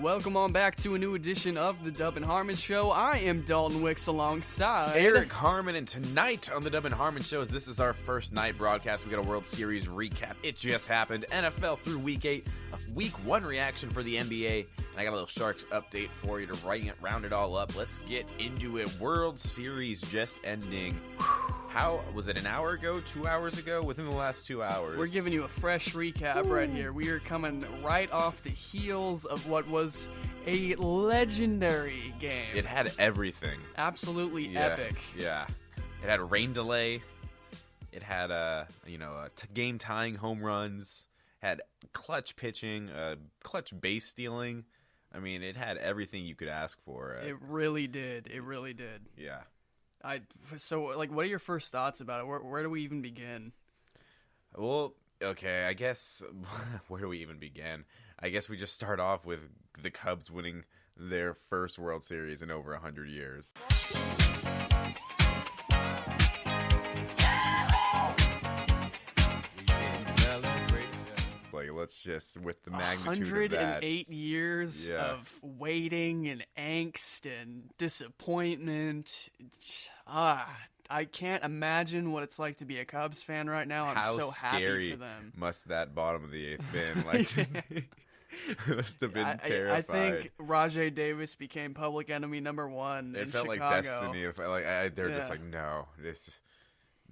Welcome on back to a new edition of the N Harmon Show. I am Dalton Wicks alongside Eric Harmon, and tonight on the N Harmon Show, this is our first night broadcast. We got a World Series recap. It just happened. NFL through Week 8, a Week 1 reaction for the NBA, and I got a little Sharks update for you to round it all up. Let's get into it. World Series just ending. How was it, an hour ago, 2 hours ago? Within the last 2 hours. We're giving you a fresh recap right here. We are coming right off the heels of what was a legendary game. It had everything. Absolutely epic. Yeah. It had a rain delay. It had game-tying home runs. Had clutch pitching, clutch base stealing. I mean, it had everything you could ask for. It really did. It really did. Yeah. What are your first thoughts about it? Where do we even begin? Well, okay, I guess, where do we even begin? I guess we just start off with the Cubs winning their first World Series in over 100 years. Let's just, with the magnitude of that. 108 years of waiting and angst and disappointment. I can't imagine what it's like to be a Cubs fan right now. I'm so happy for them. Must that bottom of the eighth been? Like, must have been terrified. I think Rajai Davis became public enemy number one in Chicago. It felt like destiny. They're just like, no,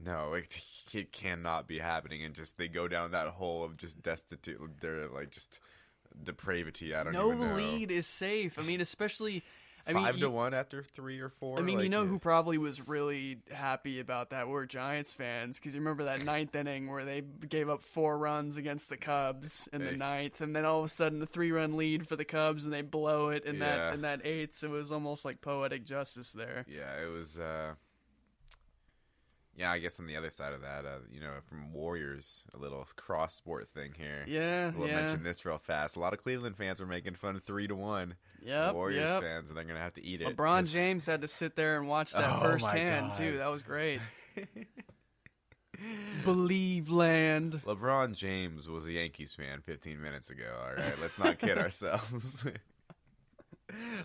no, it cannot be happening, and just they go down that hole of just destitute, they're like just depravity. I don't even know. No lead is safe. I mean, especially 5-1 after 3 or 4. I mean, who probably was really happy about that were Giants fans, because you remember that ninth inning where they gave up 4 runs against the Cubs in the ninth, and then all of a sudden a 3-run lead for the Cubs, and they blow it in that eighth. So it was almost like poetic justice there. Yeah, it was. Yeah, I guess on the other side of that, from Warriors, a little cross-sport thing here. Yeah, We'll mention this real fast. A lot of Cleveland fans were making fun of 3-1. Yep, Warriors fans, and they're going to have to eat it. LeBron James had to sit there and watch that firsthand, too. That was great. Believe land. LeBron James was a Yankees fan 15 minutes ago, all right? Let's not kid ourselves.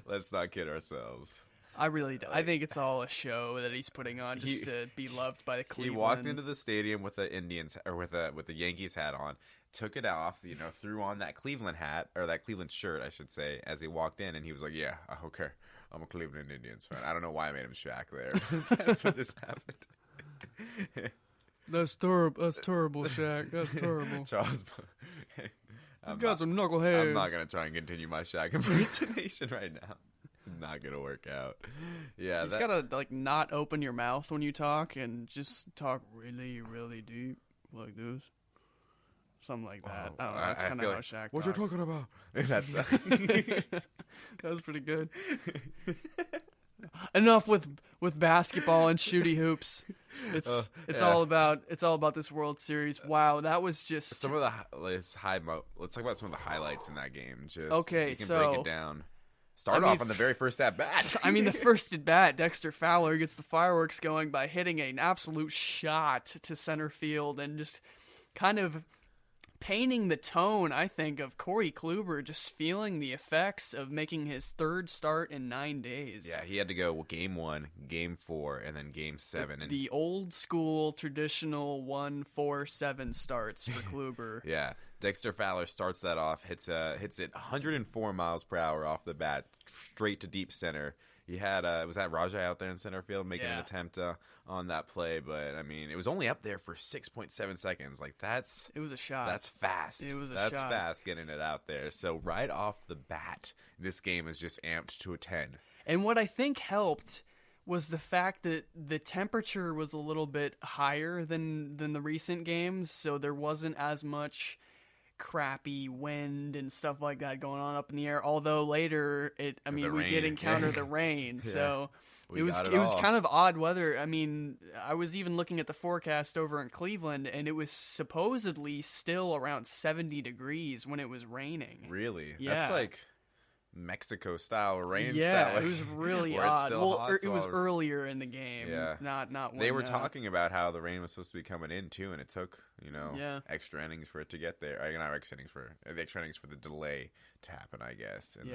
Let's not kid ourselves. I really do. I think it's all a show that he's putting on just to be loved by the Cleveland. He walked into the stadium with the with the Yankees hat on, took it off, threw on that Cleveland hat, or that Cleveland shirt, I should say, as he walked in, and he was like, "Yeah, okay, I'm a Cleveland Indians fan." I don't know why I made him Shaq there. That's what just happened. That's terrible. That's terrible, Shaq. That's terrible. Charles. These guys are knuckleheads. I'm not gonna try and continue my Shaq impersonation right now. Not gonna work out. Yeah, you just gotta not open your mouth when you talk and just talk really, really deep like this, something like that. I don't know. That's kind of how Shaq talks. What you talking about? That's that was pretty good. Enough with basketball and shooty hoops. It's all about this World Series. Wow, that was just some of the let's talk about some of the highlights in that game. Just okay, you can break it down. Off on the very first at-bat. I mean, the first at-bat, Dexter Fowler gets the fireworks going by hitting an absolute shot to center field and just kind of painting the tone, I think, of Corey Kluber just feeling the effects of making his third start in 9 days. Yeah, he had to go Game 1, Game 4, and then Game 7. The old school, traditional 1-4-7 starts for Kluber. Yeah. Dexter Fowler starts that off, hits it 104 miles per hour off the bat, straight to deep center. He had was that Rajai out there in center field making an attempt on that play, but I mean it was only up there for 6.7 seconds. Like it was a shot. That's fast. It was a shot. That's shot. fast getting it out there. So right off the bat, this game is just amped to a 10. And what I think helped was the fact that the temperature was a little bit higher than the recent games, so there wasn't as much crappy wind and stuff like that going on up in the air. Although later, we did encounter the rain, so it was kind of odd weather. I mean, I was even looking at the forecast over in Cleveland, and it was supposedly still around 70 degrees when it was raining. Really? Yeah. Mexico style rain Yeah, style. it was really where it's odd. still Well, hot, it so was earlier in the game. Yeah. Not when they were talking about how the rain was supposed to be coming in too, and it took extra innings for it to get there. Not extra innings for the extra innings for the delay to happen, I guess. And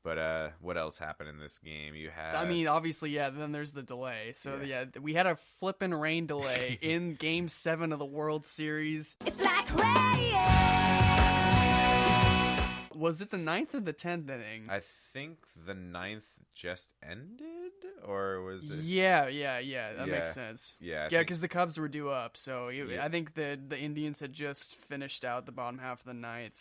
but what else happened in this game? You had, I mean, obviously, then there's the delay. So we had a flippin' rain delay in Game 7 of the World Series. It's like rain. Was it the 9th or the 10th inning? I think the 9th just ended, or was it? Yeah. That makes sense. Yeah, because the Cubs were due up. So I think the Indians had just finished out the bottom half of the 9th.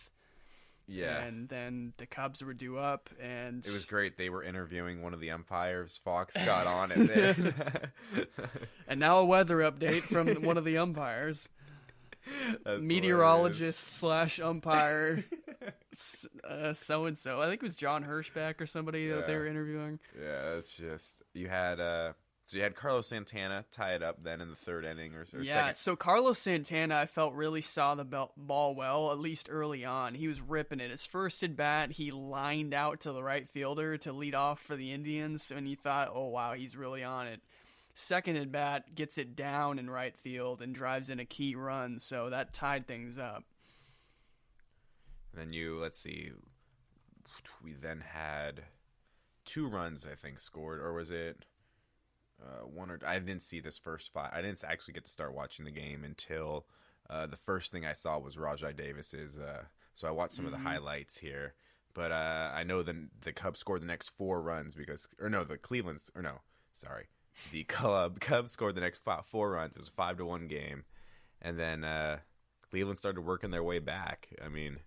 Yeah. And then the Cubs were due up, and it was great. They were interviewing one of the umpires. Fox got on it there. And now a weather update from one of the umpires. Meteorologist / umpire so-and-so. I think it was John Hirschbeck or somebody that they were interviewing. Yeah, it's just, you had Carlos Santana tie it up then in the third inning or second. Yeah, so Carlos Santana, I felt, really saw the ball well, at least early on. He was ripping it. His first at bat, he lined out to the right fielder to lead off for the Indians, and you thought, oh wow, he's really on it. Second at bat, gets it down in right field and drives in a key run, so that tied things up. And then let's see, we then had 2 runs, I think, scored, or was it one or I didn't see this first 5. I didn't actually get to start watching the game until the first thing I saw was Rajai Davis's. So I watched some of the highlights here, but I know the Cubs scored the next 4 runs the Cubs scored the next 4 runs. It was a 5-1 game, and then Cleveland started working their way back. I mean,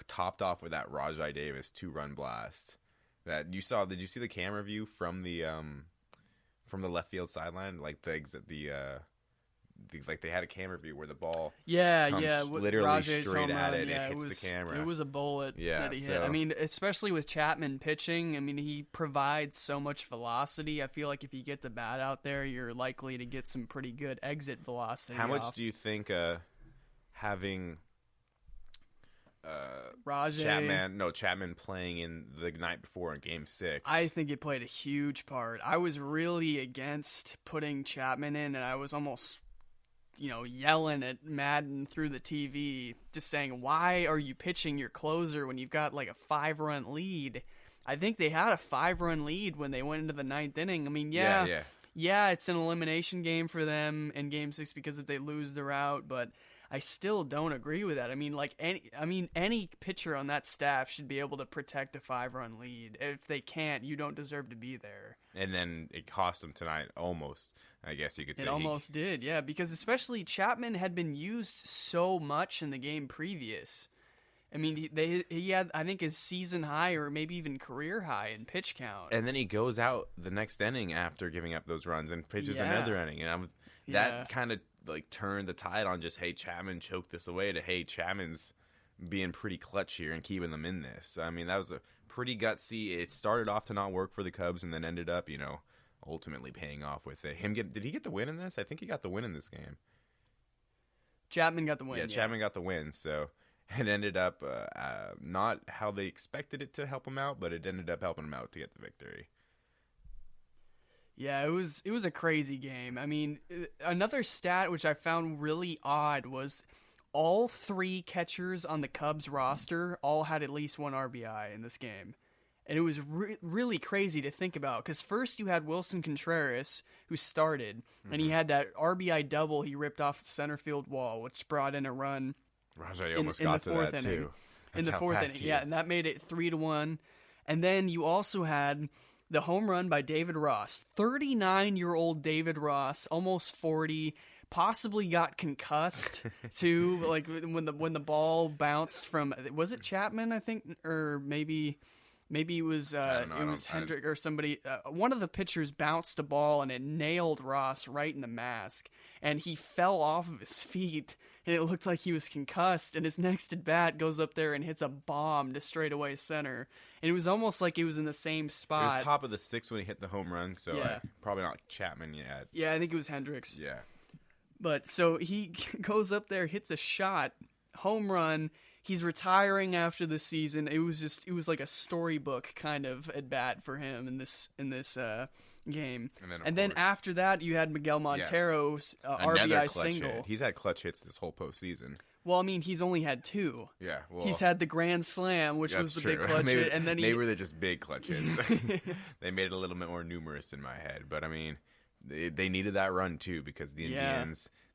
topped off with that Rajai Davis 2-run blast that you saw. Did you see the camera view from the left field sideline? Like like they had a camera view where the ball comes literally Rajay's straight home at run, it and hits the camera. It was a bullet that he hit. So, I mean, especially with Chapman pitching, I mean, he provides so much velocity. I feel like if you get the bat out there, you're likely to get some pretty good exit velocity. How much do you think having Chapman playing in the night before in Game 6? I think it played a huge part. I was really against putting Chapman in, and I was almost yelling at Madden through the TV, just saying, why are you pitching your closer when you've got like a 5-run lead? I think they had a 5-run lead when they went into the 9th inning. I mean, yeah, it's an elimination game for them in Game 6 because if they lose, they're out, but I still don't agree with that. I mean, any pitcher on that staff should be able to protect a 5-run lead. If they can't, you don't deserve to be there. And then it cost them tonight almost, I guess you could say. It almost did, yeah, because especially Chapman had been used so much in the game previous. I mean, he had, I think, his season high or maybe even career high in pitch count. And then he goes out the next inning after giving up those runs and pitches another inning. And that kind of like turned the tide on just, hey, Chapman choked this away, to, hey, Chapman's being pretty clutch here and keeping them in this. I mean, that was a pretty gutsy. It started off to not work for the Cubs and then ended up, ultimately paying off with it. Did he get the win in this? I think he got the win in this game. Chapman got the win. Yeah, Chapman got the win. So it ended up not how they expected it to help him out, but it ended up helping him out to get the victory. Yeah, it was a crazy game. I mean, another stat which I found really odd was all 3 catchers on the Cubs roster all had at least 1 RBI in this game. And it was really crazy to think about, because first you had Wilson Contreras, who started, and he had that RBI double he ripped off the center field wall, which brought in a run. Rajai almost got to that, too. In the 4th inning, yeah, and that made it 3-1. And then you also had the home run by David Ross. 39-year-old David Ross, almost 40, possibly got concussed too, like when the ball bounced from, was it Chapman, I think, or maybe it was Hendrick or somebody. One of the pitchers bounced a ball and it nailed Ross right in the mask, and he fell off of his feet, and it looked like he was concussed, and his next at bat goes up there and hits a bomb to straightaway center, and it was almost like he was in the same spot. It was top of the 6th when he hit the home run, so probably not Chapman yet. Yeah, I think it was Hendricks. Yeah. But so he goes up there, hits a shot, home run. he's retiring after the season. It was like a storybook kind of at bat for him in this game. And then after that, you had Miguel Montero's RBI single. Hit. He's had clutch hits this whole postseason. Well, I mean, he's only had 2. Yeah, well, he's had the grand slam, which was the big clutch hit, and then maybe they're just big clutch hits. They made it a little bit more numerous in my head, but I mean, they needed that run too because the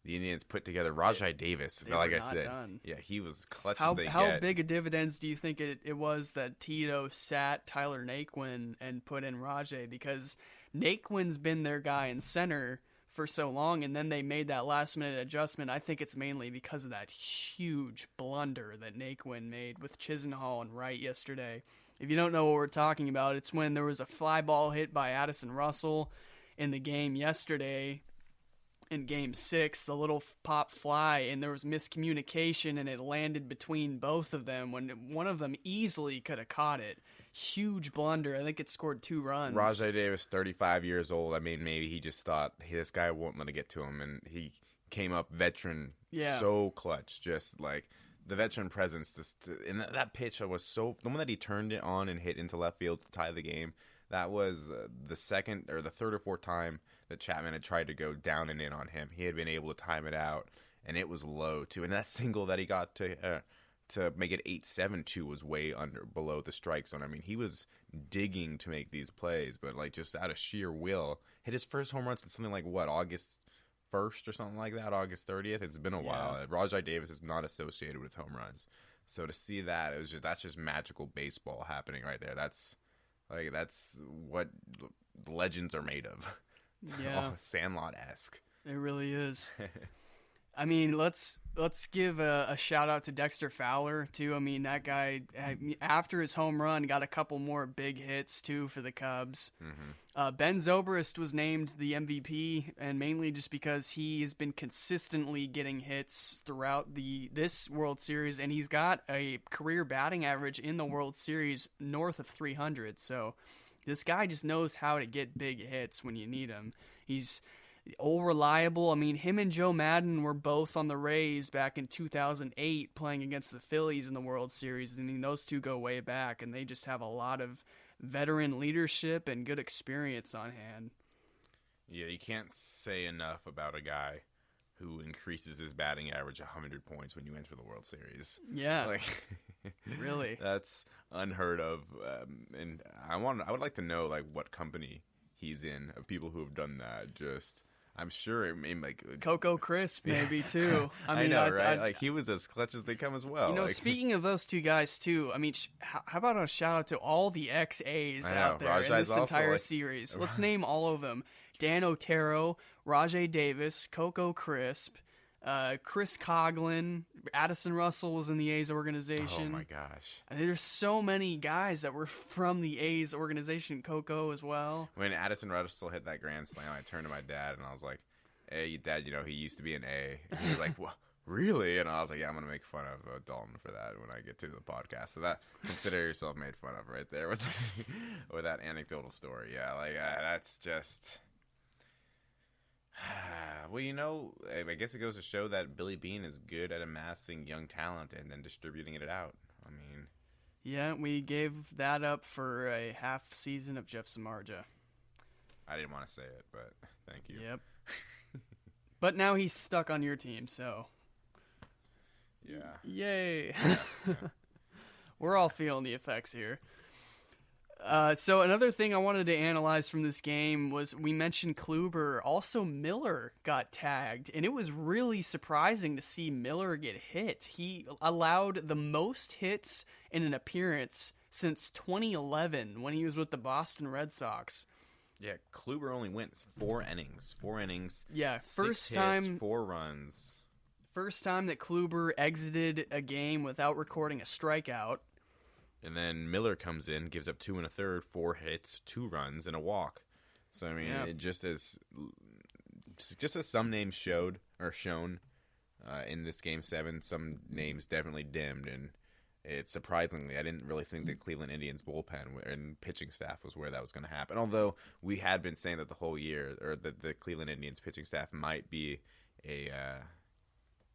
Indians put together Rajai Davis. Like I said, yeah, he was clutch as they get. How big a dividends do you think it was that Tito sat Tyler Naquin and put in Rajai? Because Naquin's been their guy in center for so long, and then they made that last-minute adjustment. I think it's mainly because of that huge blunder that Naquin made with Chisenhall and Wright yesterday. If you don't know what we're talking about, it's when there was a fly ball hit by Addison Russell in the game yesterday in Game 6, the little pop fly, and there was miscommunication, and it landed between both of them when one of them easily could have caught it. Huge blunder. I think it scored 2 runs. Rajai Davis, 35 years old. I mean, maybe he just thought, hey, this guy won't let it get to him, and he came up veteran, so clutch. Just like the veteran presence. And that pitch was the one that he turned it on and hit into left field to tie the game. That was the second or the third or fourth time that Chapman had tried to go down and in on him. He had been able to time it out, and it was low too. And that single that he got to make it 8-7 too was way below the strike zone. I mean, he was digging to make these plays, but like just out of sheer will, hit his first home run since something like August 1st or something like that, August 30th. It's been a while. Rajai Davis is not associated with home runs, so to see that, that's just magical baseball happening right there. That's what legends are made of. Yeah, Sandlot-esque. It really is. I mean, let's give a shout out to Dexter Fowler too. I mean, that guy after his home run got a couple more big hits too for the Cubs. Mm-hmm. Ben Zobrist was named the MVP, and mainly just because he has been consistently getting hits throughout this World Series, and he's got a career batting average in the World Series north of 300. So this guy just knows how to get big hits when you need him. He's all reliable. I mean, him and Joe Madden were both on the Rays back in 2008 playing against the Phillies in the World Series. I mean, those two go way back, and they just have a lot of veteran leadership and good experience on hand. Yeah, you can't say enough about a guy who increases his batting average 100 points when you enter the World Series. Yeah. Really. That's unheard of. And I would like to know like what company he's in of people who have done that. Just I'm sure it made like Coco Crisp maybe too. I mean, I know, right? Like he was as clutch as they come as well. You know, speaking of those two guys too, I mean, how about a shout out to all the ex-A's out there Rajai's in this entire series? Let's name all of them: Dan Otero, Rajai Davis, Coco Crisp, Chris Coughlin, Addison Russell was in the A's organization. Oh my gosh! And there's so many guys that were from the A's organization. Coco as well. When Addison Russell hit that grand slam, I turned to my dad and I was like, "Hey, Dad, you know he used to be an A." And he was like, "What? Really?" And I was like, "Yeah, I'm gonna make fun of Dalton for that when I get to the podcast." So that consider yourself made fun of right there with with that anecdotal story. Yeah, like that's just. Well, you know, I guess it goes to show that Billy Beane is good at amassing young talent and then distributing it out. I mean... Yeah, we gave that up for a half season of Jeff Samardzija. I didn't want to say it, but thank you. Yep. But now he's stuck on your team, so... Yeah. Yay! Yeah. We're all feeling the effects here. So another thing I wanted to analyze from this game was we mentioned Kluber. Also, Miller got tagged, and it was really surprising to see Miller get hit. He allowed the most hits in an appearance since 2011 when he was with the Boston Red Sox. Yeah, Kluber only went 4 innings. 4 innings. Yeah, first time, 4 runs. First time that Kluber exited a game without recording a strikeout. And then Miller comes in, gives up 2 1/3, 4 hits, 2 runs, and a walk. So I mean, it just as some names shown in this Game 7, some names definitely dimmed, and it's surprisingly, I didn't really think the Cleveland Indians bullpen and pitching staff was where that was going to happen. Although we had been saying that the whole year, or that the Cleveland Indians pitching staff might be a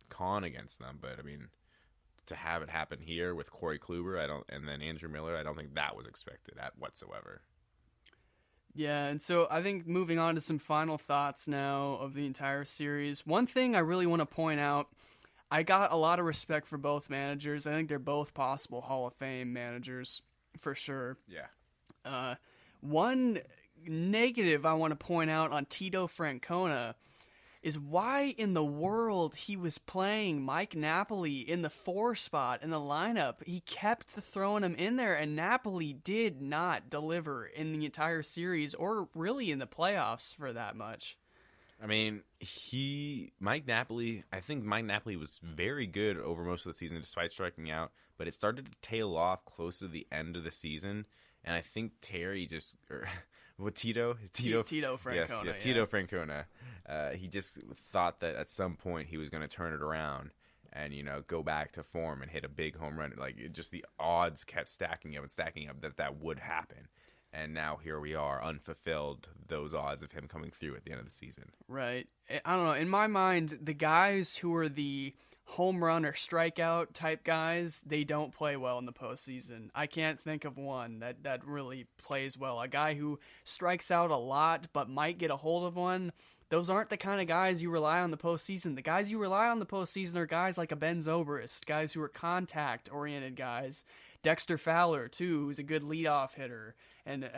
con against them, but I mean. to have it happen here with Corey Kluber, and then Andrew Miller, I don't think that was expected at whatsoever. Yeah, and so I think moving on to some final thoughts now of the entire series. One thing I really want to point out, I got a lot of respect for both managers. I think they're both possible Hall of Fame managers for sure. Yeah. One negative I want to point out on Tito Francona is why in the world he was playing Mike Napoli in the 4 spot in the lineup. He kept throwing him in there, and Napoli did not deliver in the entire series or really in the playoffs for that much. I mean, Mike Napoli was very good over most of the season despite striking out, but it started to tail off close to the end of the season, and I think Tito Francona. Yes, Tito Francona. He just thought that at some point he was going to turn it around and, go back to form and hit a big home run. The odds kept stacking up that would happen. And now here we are, unfulfilled, those odds of him coming through at the end of the season. Right. I don't know. In my mind, the guys who are the home run or strikeout type guys, they don't play well in the postseason. I can't think of one that really plays well. A guy who strikes out a lot but might get a hold of one, those aren't the kind of guys you rely on the postseason. The guys you rely on the postseason are guys like a Ben Zobrist, guys who are contact-oriented guys. Dexter Fowler, too, who's a good leadoff hitter, and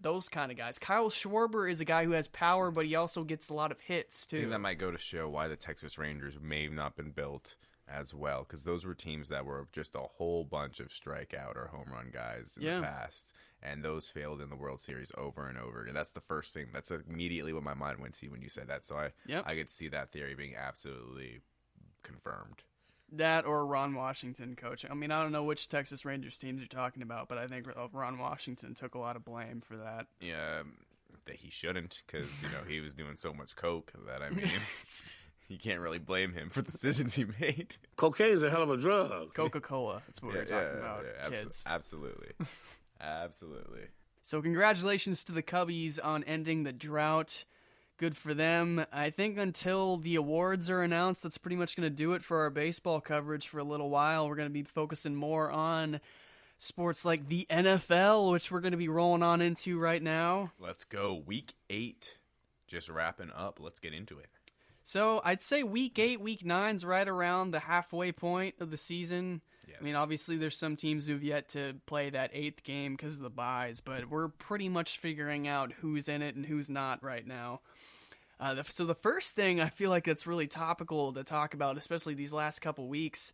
those kind of guys. Kyle Schwarber is a guy who has power, but he also gets a lot of hits, too. I think that might go to show why the Texas Rangers may have not been built as well, because those were teams that were just a whole bunch of strikeout or home run guys in the past, and those failed in the World Series over and over. And that's the first thing. That's immediately what my mind went to when you said that. So I could see that theory being absolutely confirmed. That or Ron Washington coaching. I mean, I don't know which Texas Rangers teams you're talking about, but I think Ron Washington took a lot of blame for that. Yeah, that he shouldn't, because he was doing so much coke that you can't really blame him for the decisions he made. Cocaine is a hell of a drug. Coca-Cola. That's what we were talking about, kids. Absolutely. Absolutely. So congratulations to the Cubbies on ending the drought. Good for them. I think until the awards are announced, that's pretty much going to do it for our baseball coverage for a little while. We're going to be focusing more on sports like the NFL, which we're going to be rolling on into right now. Let's go. Week 8 just wrapping up. Let's get into it. So I'd say Week 8, Week 9's right around the halfway point of the season. Yes. I mean, obviously there's some teams who've yet to play that 8th game because of the byes, but we're pretty much figuring out who's in it and who's not right now. So the first thing I feel like that's really topical to talk about, especially these last couple weeks,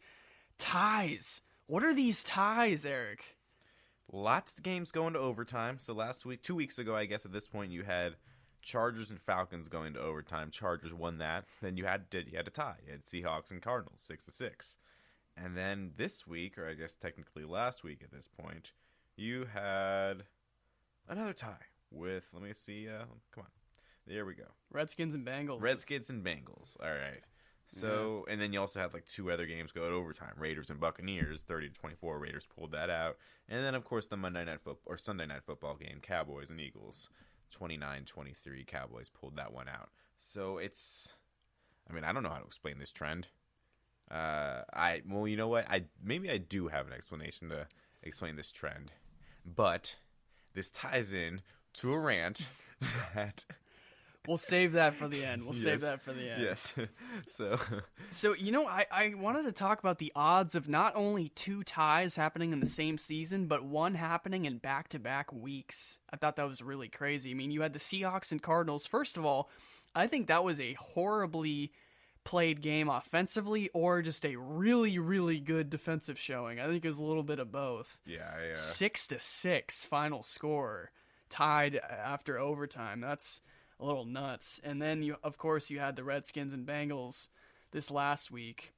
ties. What are these ties, Eric? Lots of games going to overtime. So 2 weeks ago, I guess at this point, you had Chargers and Falcons going to overtime. Chargers won that. Then you had a tie. You had Seahawks and Cardinals, 6-6. And then this week, or I guess technically last week at this point, you had another tie with, let me see, come on. There we go. Redskins and Bengals. All right. So, And then you also had 2 other games go to overtime. Raiders and Buccaneers, 30-24. Raiders pulled that out. And then, of course, the Sunday night football game, Cowboys and Eagles, 29-23. Cowboys pulled that one out. So I don't know how to explain this trend. You know what? Maybe I do have an explanation to explain this trend. But this ties in to a rant that... We'll save that for the end. Yes. So I wanted to talk about the odds of not only 2 ties happening in the same season, but one happening in back-to-back weeks. I thought that was really crazy. I mean, you had the Seahawks and Cardinals. First of all, I think that was a horribly played game offensively or just a really, really good defensive showing. I think it was a little bit of both. Yeah. 6-6 final score, tied after overtime. That's a little nuts. And then, you had the Redskins and Bengals this last week.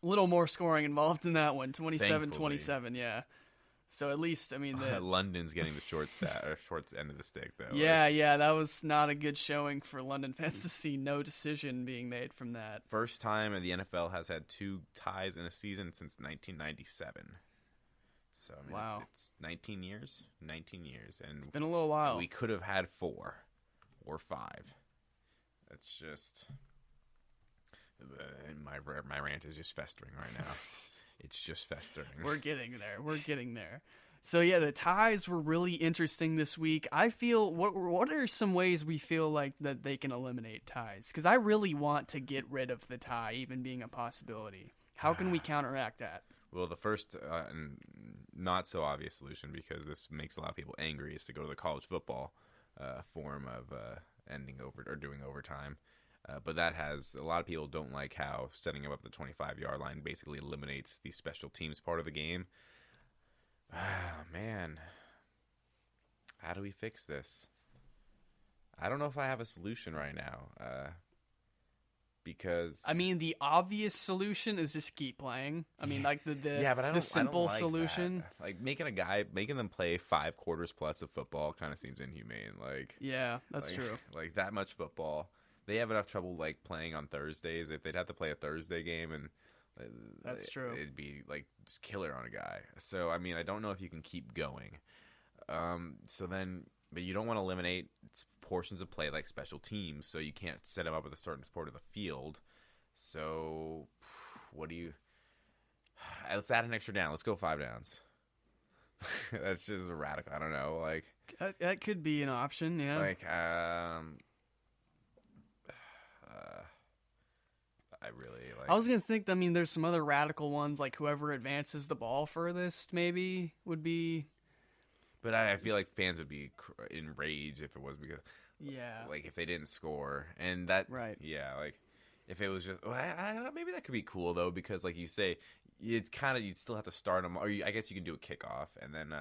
A little more scoring involved in that one, 27-27, yeah. So at least, London's getting the short end of the stick, though. Yeah, that was not a good showing for London fans to see no decision being made from that. First time the NFL has had 2 ties in a season since 1997. So, wow. It's 19 years. 19 years. And it's been a little while. We could have had 4. Or 5. That's just... My rant is just festering right now. It's just festering. We're getting there. We're getting there. So yeah, the ties were really interesting this week. I feel what are some ways we feel like that they can eliminate ties? Because I really want to get rid of the tie even being a possibility. How can we counteract that? Well, the first and not so obvious solution, because this makes a lot of people angry, is to go to the college football form of ending over or doing overtime. But that has a lot of people don't like how setting up the 25-yard line basically eliminates the special teams part of the game. Man, how do we fix this? I don't know if I have a solution right now. Because I mean, the obvious solution is just keep playing. I mean, like the simple solution, that. Like making them play 5 quarters plus of football kind of seems inhumane. Like, yeah, that's true. Like that much football, they have enough trouble like playing on Thursdays. If they'd have to play a Thursday game, and that's true, it'd be like just killer on a guy. So I mean, I don't know if you can keep going. But you don't want to eliminate portions of play like special teams, so you can't set them up with a certain part of the field. So, what do you? Let's add an extra down. Let's go 5 downs. That's just radical. I don't know. Like that could be an option. Yeah. Like I really like. I was gonna think. I mean, there's some other radical ones, like whoever advances the ball furthest maybe would be. But I feel like fans would be enraged if it was because, like if they didn't score, and that, right? Yeah, like if it was just, I don't know, maybe that could be cool though, because like you say, it's kind of you'd still have to start them, or I guess you can do a kickoff, and then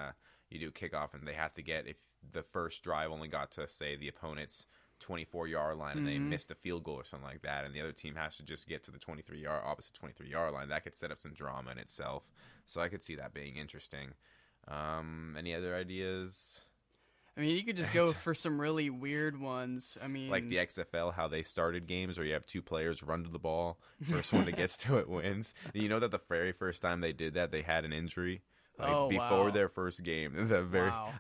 you do a kickoff, and they have to get if the first drive only got to say the opponent's 24-yard line, and they missed a field goal or something like that, and the other team has to just get to the opposite 23-yard line. That could set up some drama in itself. So I could see that being interesting. Any other ideas? I mean, you could just go for some really weird ones. I mean, like the XFL, how they started games where you have 2 players run to the ball. First one that gets to it wins. You know that the very first time they did that, they had an injury. Like before their first game,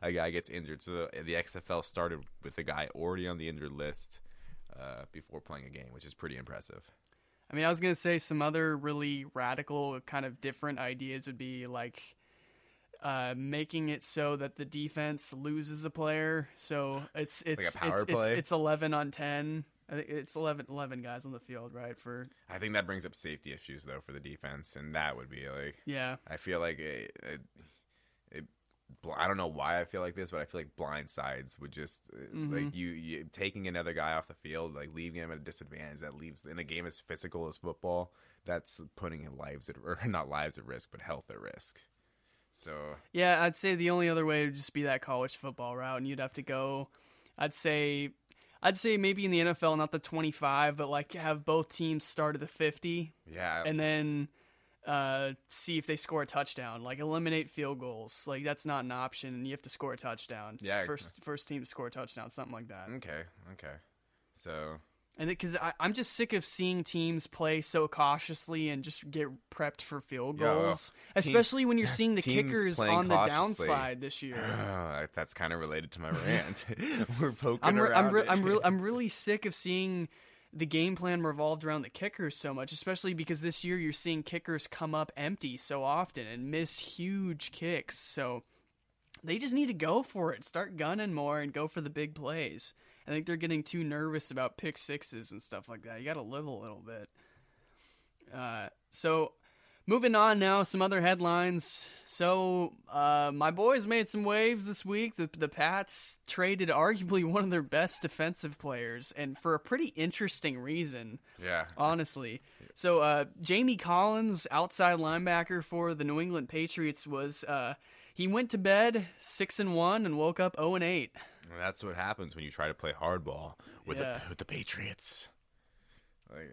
a guy gets injured. So the XFL started with the guy already on the injured list before playing a game, which is pretty impressive. I mean, I was gonna say some other really radical, kind of different ideas would be like. Making it so that the defense loses a player, so it's like a power play? It's 11 on 10. I think it's 11 guys on the field, right? I think that brings up safety issues though for the defense, and that would be like I feel like I don't know why I feel like this, but I feel like blind sides would just like you taking another guy off the field, like leaving him at a disadvantage. That leaves in a game as physical as football. That's putting not lives at risk, but health at risk. So yeah, I'd say the only other way would just be that college football route, and you'd have to go. I'd say maybe in the NFL, not the 25, but like have both teams start at the 50. Yeah, and then see if they score a touchdown. Like eliminate field goals. Like that's not an option, and you have to score a touchdown. Yeah, first team to score a touchdown, something like that. Okay. So. And because I'm just sick of seeing teams play so cautiously and just get prepped for field goals, especially when you're seeing the kickers on the downside this year. That's kind of related to my rant. We're poking around. I'm really sick of seeing the game plan revolved around the kickers so much, especially because this year you're seeing kickers come up empty so often and miss huge kicks. So they just need to go for it, start gunning more, and go for the big plays. I think they're getting too nervous about pick sixes and stuff like that. You got to live a little bit. So moving on now, some other headlines. So my boys made some waves this week. The Pats traded arguably one of their best defensive players, and for a pretty interesting reason. Yeah. Honestly. So Jamie Collins, outside linebacker for the New England Patriots, was he went to bed 6-1 and woke up 0-8. That's what happens when you try to play hardball with the Patriots. Like,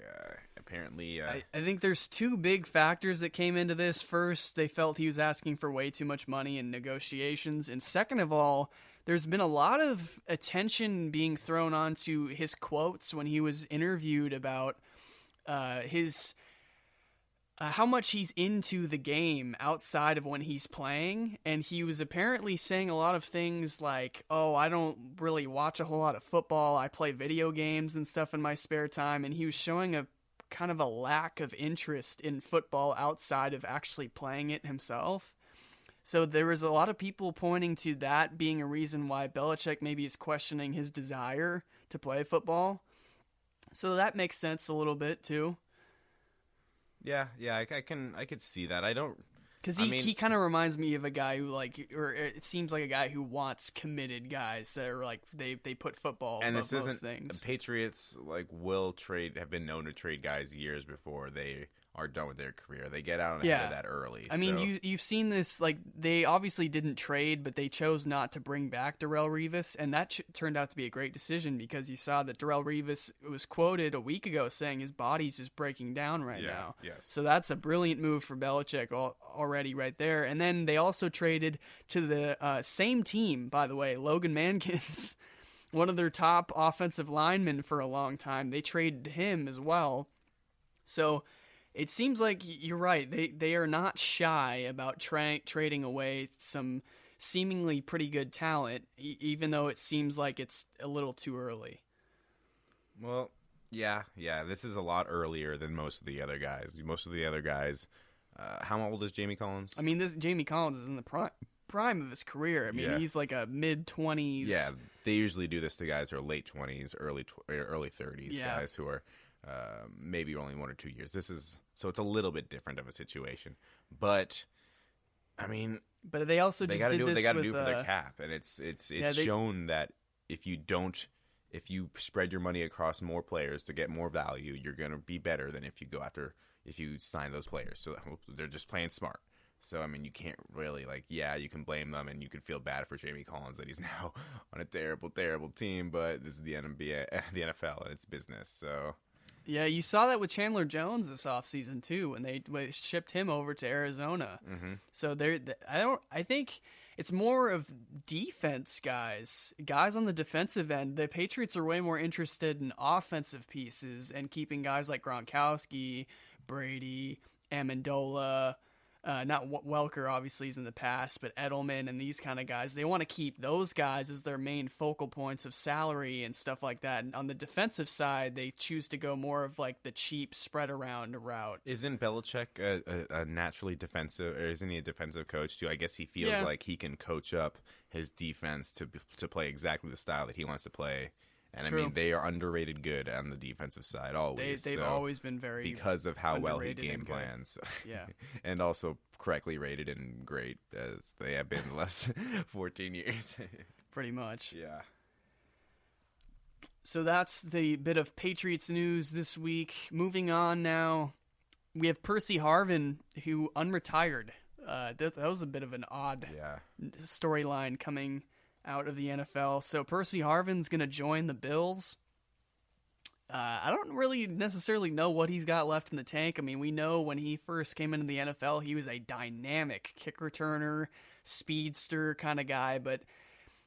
apparently, I think there's 2 big factors that came into this. First, they felt he was asking for way too much money in negotiations, and second of all, there's been a lot of attention being thrown onto his quotes when he was interviewed about his. How much he's into the game outside of when he's playing, and he was apparently saying a lot of things like, oh, I don't really watch a whole lot of football, I play video games and stuff in my spare time, and he was showing a kind of a lack of interest in football outside of actually playing it himself. So there was a lot of people pointing to that being a reason why Belichick maybe is questioning his desire to play football. So that makes sense a little bit too. Yeah, I could see that. Because he kind of reminds me of a guy who or it seems like a guy who wants committed guys that are like they put football and above this most isn't things. The Patriots have been known to trade guys years before they are done with their career. They get out ahead of that early. I mean, you've seen this, like, they obviously didn't trade, but they chose not to bring back Darrelle Revis, and that turned out to be a great decision because you saw that Darrelle Revis was quoted a week ago saying his body's just breaking down right now. Yes. So that's a brilliant move for Belichick already right there. And then they also traded to the same team, by the way, Logan Mankins, one of their top offensive linemen for a long time. They traded him as well. So it seems like you're right. They are not shy about trading away some seemingly pretty good talent, even though it seems like it's a little too early. Well, yeah. This is a lot earlier than most of the other guys. Most of the other guys, how old is Jamie Collins? I mean, Jamie Collins is in the prime of his career. I mean, he's like a mid-20s. Yeah, they usually do this to guys who are late 20s, early 30s, guys who are maybe only 1 or 2 years. So it's a little bit different of a situation, but I mean, but they also they just did do what this they got to with, do for their cap, and it's shown that if you spread your money across more players to get more value, you're going to be better than if you sign those players. So they're just playing smart. So, I mean, you can't really, you can blame them and you can feel bad for Jamie Collins that he's now on a terrible, terrible team, but this is the NBA, the NFL, and it's business, so. Yeah, you saw that with Chandler Jones this offseason, too, when they shipped him over to Arizona. Mm-hmm. So, I think it's more of defense guys on the defensive end. The Patriots are way more interested in offensive pieces and keeping guys like Gronkowski, Brady, Amendola, not Welker obviously is in the past, but Edelman and these kind of guys. They want to keep those guys as their main focal points of salary and stuff like that. And on the defensive side, they choose to go more of like the cheap spread around route. Isn't Belichick a naturally defensive, or isn't he a defensive coach too? I guess he feels like he can coach up his defense to play exactly the style that he wants to play. And True. I mean, they are underrated good on the defensive side always. They've always been very because of how well he game plans. Yeah, and also correctly rated and great as they have been the last 14 years. Pretty much. Yeah. So that's the bit of Patriots news this week. Moving on now, we have Percy Harvin, who unretired. That was a bit of an odd storyline coming out of the NFL. So Percy Harvin's going to join the Bills. I don't really necessarily know what he's got left in the tank. I mean, we know when he first came into the NFL, he was a dynamic kick returner, speedster kind of guy, but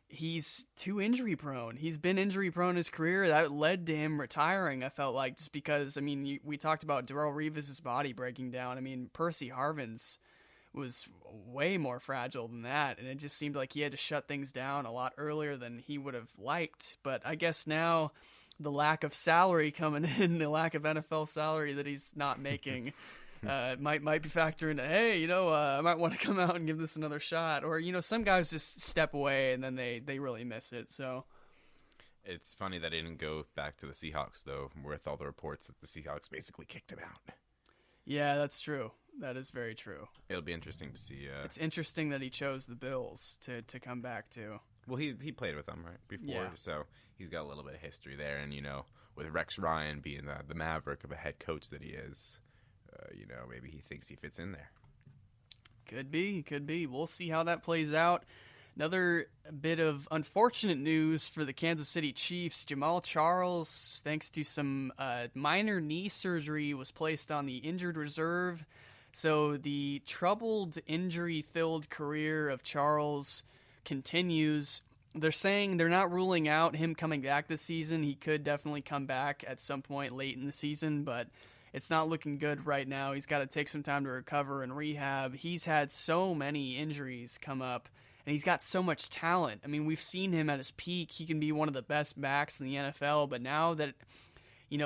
he's too injury prone. He's been injury prone his career. That led to him retiring, I felt like, just because, I mean, we talked about Darrelle Revis' body breaking down. I mean, Percy Harvin's was way more fragile than that, and it just seemed like he had to shut things down a lot earlier than he would have liked. But I guess now the lack of salary coming in, the lack of NFL salary that he's not making, might be factoring into, hey, I might want to come out and give this another shot. Or, some guys just step away and then they really miss it. So it's funny that he didn't go back to the Seahawks, though, with all the reports that the Seahawks basically kicked him out. Yeah, that's true. That is very true. It'll be interesting to see. It's interesting that he chose the Bills to come back to. Well, he played with them, right, before, so he's got a little bit of history there. And, with Rex Ryan being the maverick of a head coach that he is, maybe he thinks he fits in there. Could be. We'll see how that plays out. Another bit of unfortunate news for the Kansas City Chiefs. Jamal Charles, thanks to some minor knee surgery, was placed on the injured reserve. So the troubled, injury-filled career of Charles continues. They're saying they're not ruling out him coming back this season. He could definitely come back at some point late in the season, but it's not looking good right now. He's got to take some time to recover and rehab. He's had so many injuries come up, and he's got so much talent. I mean, we've seen him at his peak. He can be one of the best backs in the NFL, but now that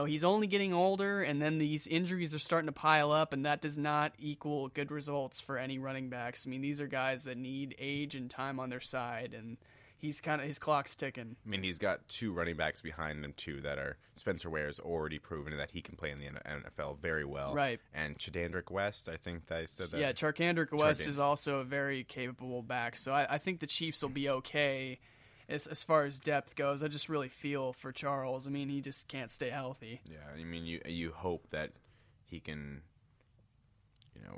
he's only getting older, and then these injuries are starting to pile up, and that does not equal good results for any running backs. I mean, these are guys that need age and time on their side, and his clock's ticking. I mean, he's got 2 running backs behind him, too, that are Spencer Ware's already proven that he can play in the NFL very well. Right. And Chadandrick West, I think they said that. Yeah, Charkandrick West is also a very capable back, so I think the Chiefs will be okay as far as depth goes. I just really feel for Charles. I mean, he just can't stay healthy. Yeah, I mean, you hope that he can,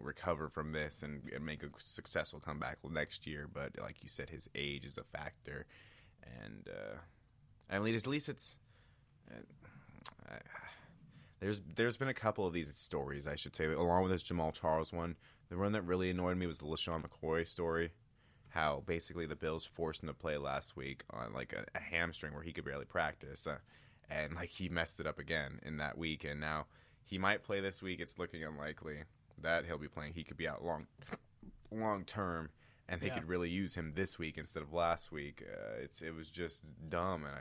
recover from this and make a successful comeback next year. But like you said, his age is a factor, and at least it's. There's been a couple of these stories, I should say, along with this Jamal Charles one. The one that really annoyed me was the LaShawn McCoy story. How basically the Bills forced him to play last week on like a hamstring where he could barely practice, and like he messed it up again in that week, and now he might play this week. It's looking unlikely that he'll be playing. He could be out long term, and they could really use him this week instead of last week. It was just dumb, and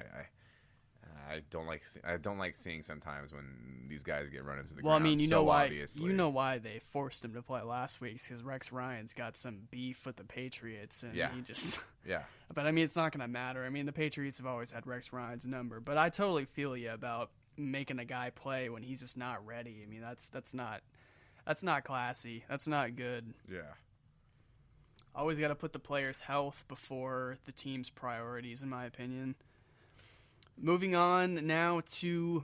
I don't like seeing sometimes when these guys get run into the ground. Well, I mean, Obviously. you know why they forced him to play last week, because Rex Ryan's got some beef with the Patriots, and he just But I mean, it's not going to matter. I mean, the Patriots have always had Rex Ryan's number, but I totally feel you about making a guy play when he's just not ready. I mean, that's not classy. That's not good. Yeah. Always got to put the player's health before the team's priorities, in my opinion. Moving on now to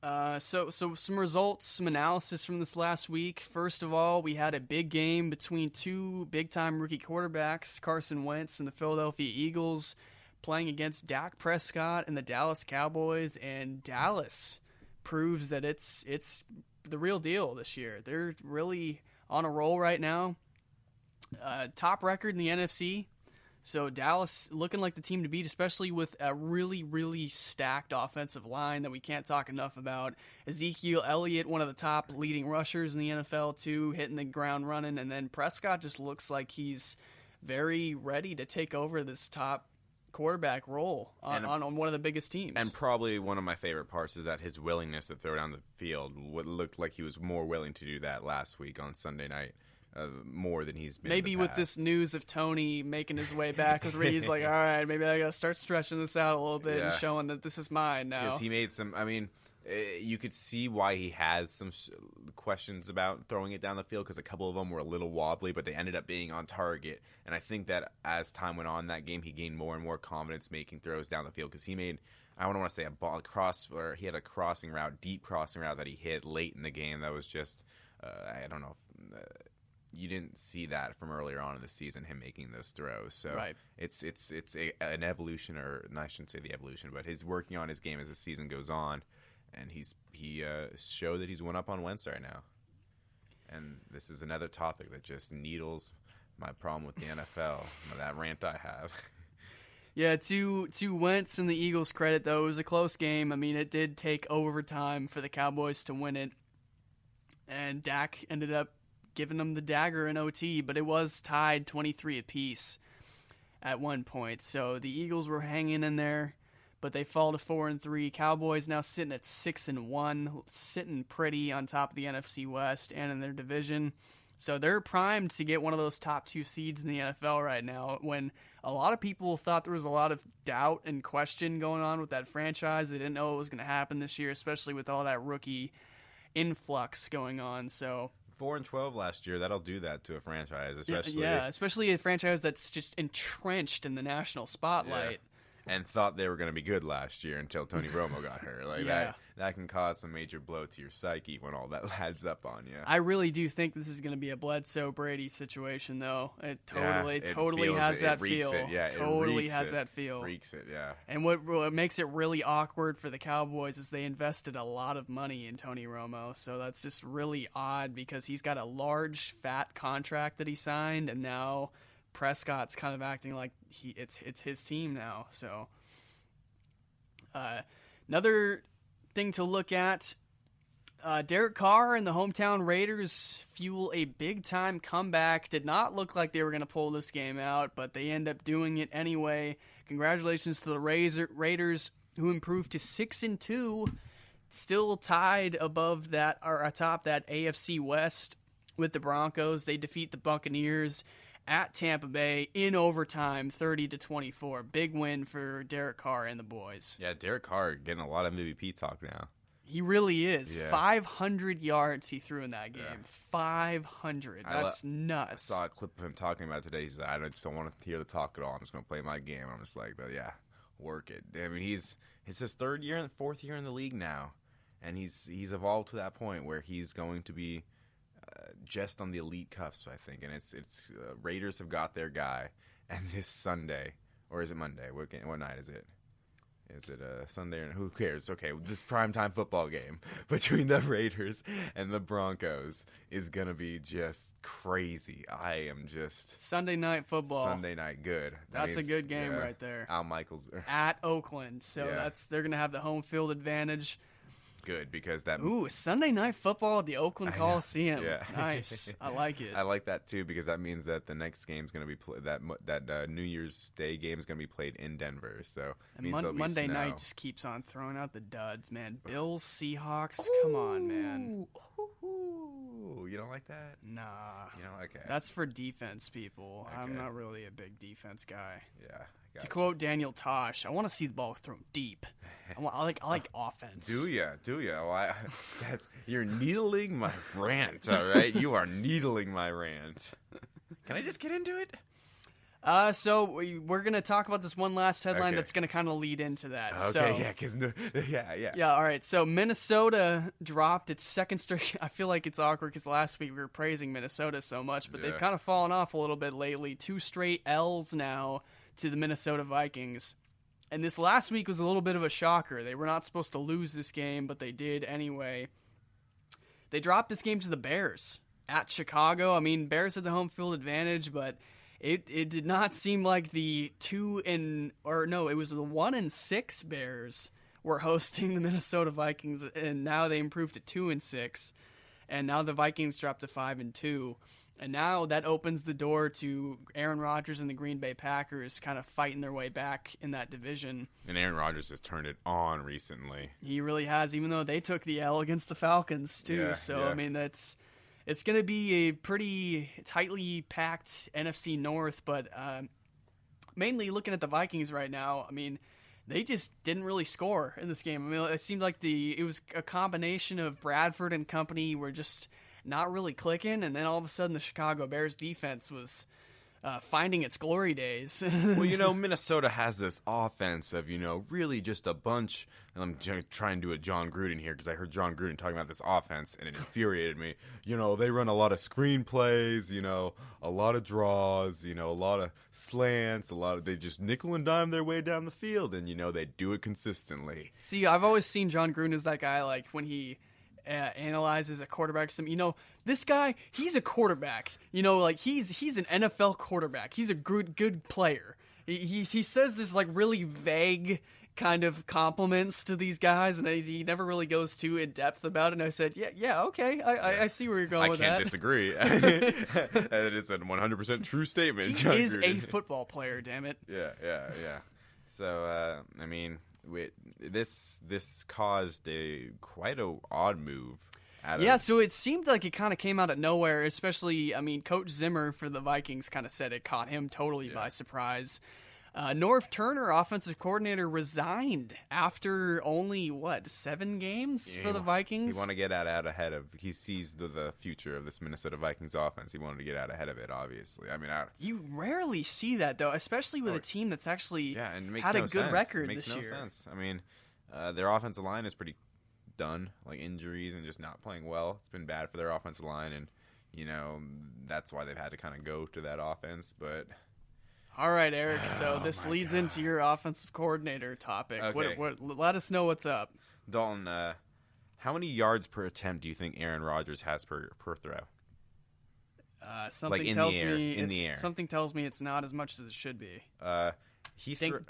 so some results, some analysis from this last week. First of all, we had a big game between 2 big-time rookie quarterbacks, Carson Wentz and the Philadelphia Eagles, playing against Dak Prescott and the Dallas Cowboys, and Dallas proves that it's the real deal this year. They're really on a roll right now. Top record in the NFC. So Dallas looking like the team to beat, especially with a really, really stacked offensive line that we can't talk enough about. Ezekiel Elliott, one of the top leading rushers in the NFL, too, hitting the ground running. And then Prescott just looks like he's very ready to take over this top quarterback role on one of the biggest teams. And probably one of my favorite parts is that his willingness to throw down the field. What looked like he was more willing to do that last week on Sunday night. More than he's been. Maybe with this news of Tony making his way back, with he's like, all right, maybe I gotta start stretching this out a little bit and showing that this is mine now. Because he made some. I mean, you could see why he has some questions about throwing it down the field, because a couple of them were a little wobbly, but they ended up being on target. And I think that as time went on that game, he gained more and more confidence making throws down the field, because he made. I don't want to say a ball cross, or he had a crossing route, deep crossing route that he hit late in the game. That was just, I don't know. You didn't see that from earlier on in the season, him making those throws. So it's an evolution, or I shouldn't say the evolution, but he's working on his game as the season goes on, and he showed that he's one up on Wentz right now. And this is another topic that just needles my problem with the NFL, that rant I have. Yeah, to Wentz and the Eagles' credit, though, it was a close game. I mean, it did take overtime for the Cowboys to win it, and Dak ended up giving them the dagger in OT, but it was tied 23 apiece at one point. So the Eagles were hanging in there, but they fall to 4-3. Cowboys now sitting at 6-1, sitting pretty on top of the NFC West and in their division. So they're primed to get one of those top 2 seeds in the NFL right now, when a lot of people thought there was a lot of doubt and question going on with that franchise. They didn't know what was going to happen this year, especially with all that rookie influx going on. So 4-12 last year, that'll do that to a franchise, especially. Yeah, especially a franchise that's just entrenched in the national spotlight. And thought they were going to be good last year until Tony Romo got hurt. Like that can cause some major blow to your psyche when all that adds up on you. I really do think this is going to be a Bledsoe-Brady situation, though. It totally has that feel. Totally has that feel. Reeks it, yeah. And what makes it really awkward for the Cowboys is they invested a lot of money in Tony Romo. So that's just really odd, because he's got a large, fat contract that he signed, and now Prescott's kind of acting like it's his team now. So another thing to look at, Derek Carr and the hometown Raiders fuel a big-time comeback. Did not look like they were going to pull this game out, but they end up doing it anyway. Congratulations to the Raiders, who improved to 6-2 still tied above that or atop that AFC West with the Broncos. They defeat the Buccaneers at Tampa Bay in overtime, 30-24. Big win for Derek Carr and the boys. Yeah, Derek Carr getting a lot of MVP talk now. He really is. Yeah. 500 yards he threw in that game. Yeah. 500. That's nuts. I saw a clip of him talking about it today. He said, I just don't want to hear the talk at all. I'm just going to play my game. I'm just like, but yeah, work it. I mean, it's his fourth year in the league now. And he's evolved to that point where he's going to be just on the elite cusp, I think. And it's Raiders have got their guy. And this Sunday, or is it Monday? What night is it? Is it a Sunday? Or who cares? Okay, this primetime football game between the Raiders and the Broncos is going to be just crazy. I am just... Sunday night football. Sunday night, good. That's a good game right there. Al Michaels. At Oakland. So they're going to have the home field advantage. Good, because that... Ooh, Sunday night football at the Oakland Coliseum. Yeah. Nice. I like it. I like that, too, because that means that the next game is going to be... that New Year's Day game is going to be played in Denver, so... And Monday night just keeps on throwing out the duds, man. Bills, Seahawks, come on, man. Ooh, you don't like that? Nah. You know, okay. That's for defense people. Okay. I'm not really a big defense guy. Yeah. To quote Daniel Tosh, I want to see the ball thrown deep. I like offense. Do ya? Well, you're needling my rant, all right? You are needling my rant. Can I just get into it? So we're going to talk about this one last headline that's going to kind of lead into that. Okay, Yeah, all right. So Minnesota dropped its second straight. I feel like it's awkward because last week we were praising Minnesota so much, but they've kind of fallen off a little bit lately. 2 straight L's now to the Minnesota Vikings. And this last week was a little bit of a shocker. They were not supposed to lose this game, but they did anyway. They dropped this game to the Bears at Chicago. I mean, Bears had the home field advantage, but it did not seem like the 1-6 Bears were hosting the Minnesota Vikings, and now they improved to 2-6, and now the Vikings dropped to 5-2. And now that opens the door to Aaron Rodgers and the Green Bay Packers kind of fighting their way back in that division. And Aaron Rodgers has turned it on recently. He really has, even though they took the L against the Falcons too. I mean, it's going to be a pretty tightly packed NFC North. But mainly looking at the Vikings right now, I mean, they just didn't really score in this game. I mean, it seemed like it was a combination of Bradford and company were just not really clicking, and then all of a sudden the Chicago Bears defense was finding its glory days. Well, Minnesota has this offense of, really just a bunch, and I'm trying to do a John Gruden here because I heard John Gruden talking about this offense, and it infuriated me. They run a lot of screen plays, a lot of draws, a lot of slants, they just nickel and dime their way down the field, and, they do it consistently. See, I've always seen John Gruden as that guy, like, when he analyzes a quarterback. This guy, he's a quarterback. He's an NFL quarterback. He's a good player. He says this like really vague kind of compliments to these guys, and he never really goes too in depth about it. And I said, yeah, okay, I see where you're going with that. I can't disagree. That is a 100% true statement. He is a football player, damn it. Yeah. So, I mean, this caused quite a odd move. So it seemed like it kind of came out of nowhere, especially, Coach Zimmer for the Vikings kind of said it caught him totally by surprise. Norv Turner, offensive coordinator, resigned after only, 7 games for the Vikings? He wanted to get out ahead of... He sees the future of this Minnesota Vikings offense. He wanted to get out ahead of it, obviously. You rarely see that, though, especially with a team that's actually had a good record this year. It makes no sense. Their offensive line is pretty done, like injuries and just not playing well. It's been bad for their offensive line, and, that's why they've had to kind of go to that offense, but... All right, Eric, so this leads into your offensive coordinator topic. Okay. Let us know what's up. Dalton, how many yards per attempt do you think Aaron Rodgers has per throw? Something tells me it's not as much as it should be.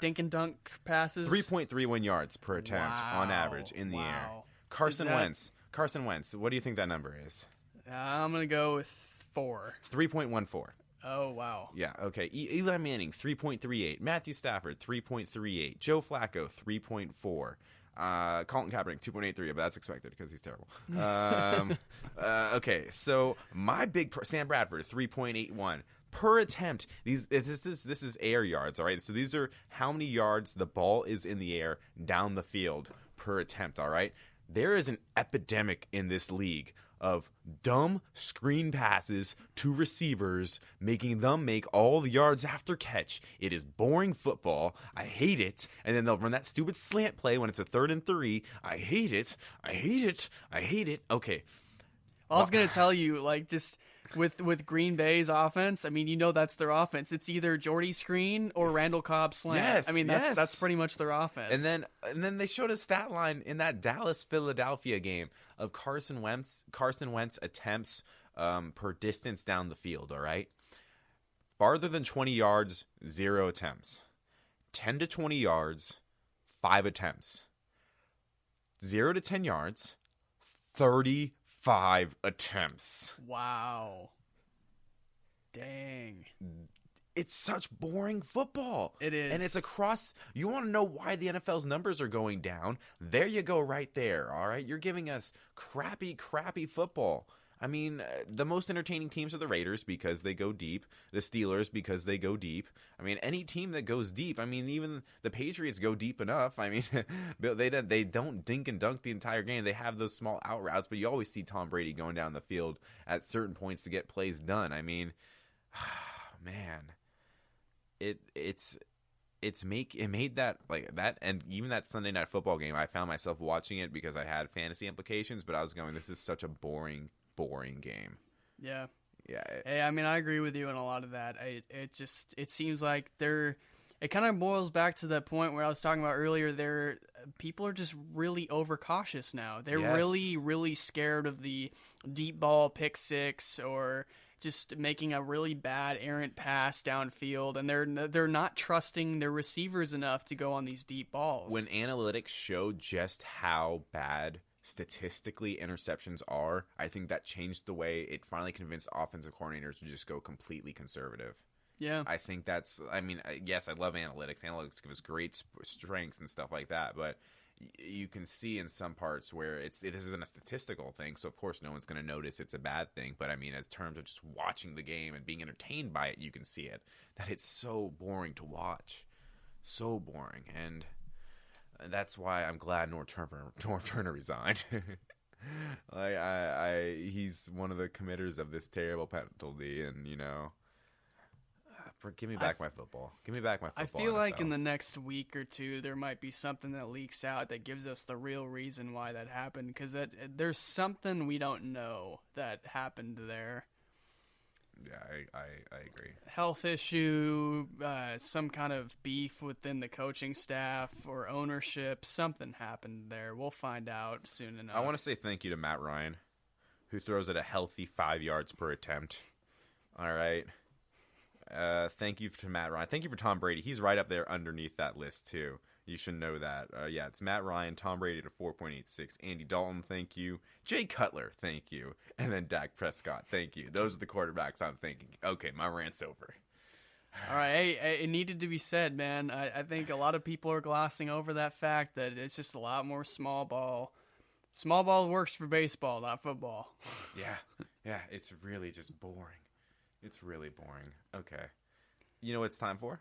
Dink and dunk passes? 3.31 yards per attempt on average in the air. Carson Wentz, what do you think that number is? I'm going to go with 4. 3.14. Oh, wow. Yeah, okay. Eli Manning, 3.38. Matthew Stafford, 3.38. Joe Flacco, 3.4. Colin Kaepernick 2.83, but that's expected because he's terrible. Okay, so my big Sam Bradford 3.81 per attempt. This is air yards, all right? So these are how many yards the ball is in the air down the field per attempt, all right? There is an epidemic in this league of dumb screen passes to receivers, making them make all the yards after catch. It is boring football. I hate it. And then they'll run that stupid slant play when it's a 3rd and 3. I hate it. I hate it. I hate it. Okay. I was going to tell you, like, just with Green Bay's offense, I mean, you know that's their offense. It's either Jordy screen or Randall Cobb slant. Yes, I mean, that's pretty much their offense. And then they showed a stat line in that Dallas-Philadelphia game of Carson Wentz attempts per distance down the field, all right? Farther than 20 yards, 0 attempts. 10 to 20 yards, 5 attempts. 0 to 10 yards, 35 attempts. Wow. Dang. It's such boring football. It is. And it's across. You want to know why the NFL's numbers are going down? There you go right there, all right? You're giving us crappy football. I mean, the most entertaining teams are the Raiders because they go deep. The Steelers because they go deep. I mean, any team that goes deep. I mean, even the Patriots go deep enough. I mean, they don't dink and dunk the entire game. They have those small out routes, but you always see Tom Brady going down the field at certain points to get plays done. I mean, man, it made that like that, and even that Sunday Night Football game, I found myself watching it because I had fantasy implications, but I was going, this is such a boring game. Yeah. Yeah. Hey, I mean, I agree with you on a lot of that. It seems like it kind of boils back to that point where I was talking about earlier. People are just really overcautious now. They're really, really scared of the deep ball pick six or just making a really bad errant pass downfield, and they're not trusting their receivers enough to go on these deep balls. When analytics show just how bad statistically interceptions are, I think that changed the way it finally convinced offensive coordinators to just go completely conservative. Yeah. I think yes, I love analytics. Analytics give us great strengths and stuff like that, but you can see in some parts where this isn't a statistical thing, so of course no one's going to notice it's a bad thing, but I mean, as terms of just watching the game and being entertained by it, you can see it, that it's so boring to watch. So boring, and that's why I'm glad Norv Turner resigned. He's one of the committers of this terrible penalty, and give me back my football. Give me back my football. I feel NFL. like in the next week or two, there might be something that leaks out that gives us the real reason why that happened, because there's something we don't know that happened there. Yeah, I agree. Health issue, some kind of beef within the coaching staff or ownership. Something happened there. We'll find out soon enough. I want to say thank you to Matt Ryan, who throws it a healthy 5 yards per attempt. All right. Thank you to Matt Ryan. Thank you for Tom Brady. He's right up there underneath that list, too. You should know that. Yeah, it's Matt Ryan, Tom Brady to 4.86. Andy Dalton, thank you. Jay Cutler, thank you. And then Dak Prescott, thank you. Those are the quarterbacks I'm thinking. Okay, my rant's over. All right, hey, it needed to be said, man. I think a lot of people are glossing over that fact that it's just a lot more small ball. Small ball works for baseball, not football. Yeah, it's really just boring. It's really boring. Okay. You know what it's time for?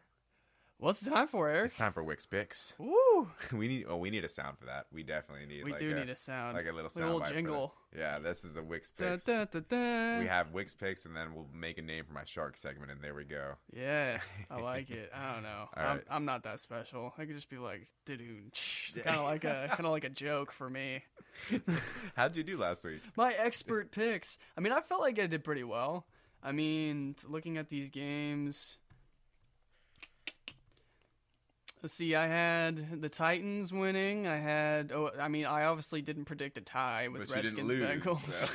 What's the time for, Eric? It's time for Wix Picks. Woo! We need a sound for that. We definitely need. We need a sound, like a little sound, a little jingle. Yeah, this is a Wix Picks. Da, da, da, da. We have Wix Picks, and then we'll make a name for my shark segment, and there we go. Yeah, I like it. I don't know. Right. I'm not that special. I could just be like, kind of like a joke for me. How'd you do last week? My expert picks. I mean, I felt like I did pretty well. I mean, looking at these games. Let's see, I had the Titans winning. I obviously didn't predict a tie with Redskins Bengals. So.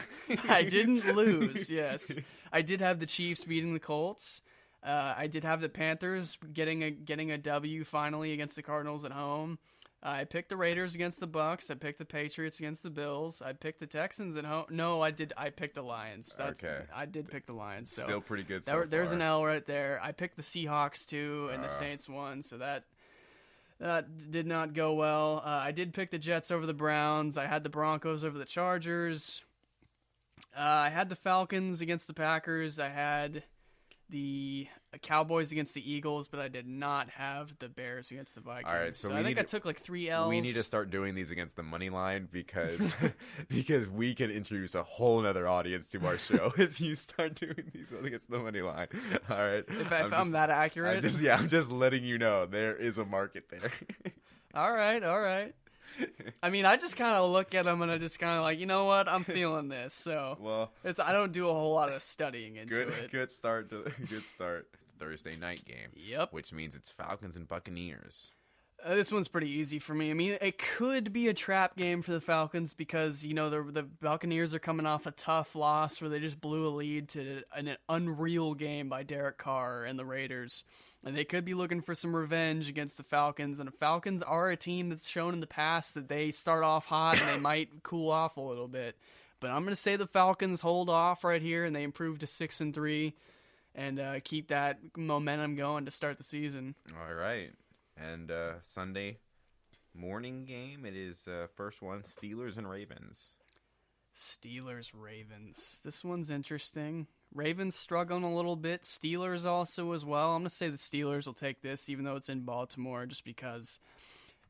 I didn't lose, yes. I did have the Chiefs beating the Colts. I did have the Panthers getting a W finally against the Cardinals at home. I picked the Raiders against the Bucks. I picked the Patriots against the Bills. I picked the Texans at home. No, I picked the Lions. Okay. I did pick the Lions. So still pretty good so there's far. an L right there. I picked the Seahawks too, and the Saints won, so Did not go well. I did pick the Jets over the Browns. I had the Broncos over the Chargers. I had the Falcons against the Packers. I had the Cowboys against the Eagles, but I did not have the Bears against the Vikings. All right, so I think I took like 3 L's. We need to start doing these against the money line because because we can introduce a whole nother audience to our show if you start doing these against the money line. All right, if I'm that accurate. I'm just letting you know there is a market there. All right. I mean, I just kind of look at them and I just kind of like, you know what? I'm feeling this. So well, I don't do a whole lot of studying into it. Good start. Thursday night game. Yep. Which means it's Falcons and Buccaneers. This one's pretty easy for me. I mean, it could be a trap game for the Falcons because, you know, the Buccaneers are coming off a tough loss where they just blew a lead to an unreal game by Derek Carr and the Raiders. And they could be looking for some revenge against the Falcons. And the Falcons are a team that's shown in the past that they start off hot and they might cool off a little bit. But I'm going to say the Falcons hold off right here and they improve to 6-3 and keep that momentum going to start the season. All right. And Sunday morning game, it is first one, Steelers and Ravens. Steelers-Ravens. This one's interesting. Ravens struggling a little bit. Steelers also as well. I'm going to say the Steelers will take this, even though it's in Baltimore, just because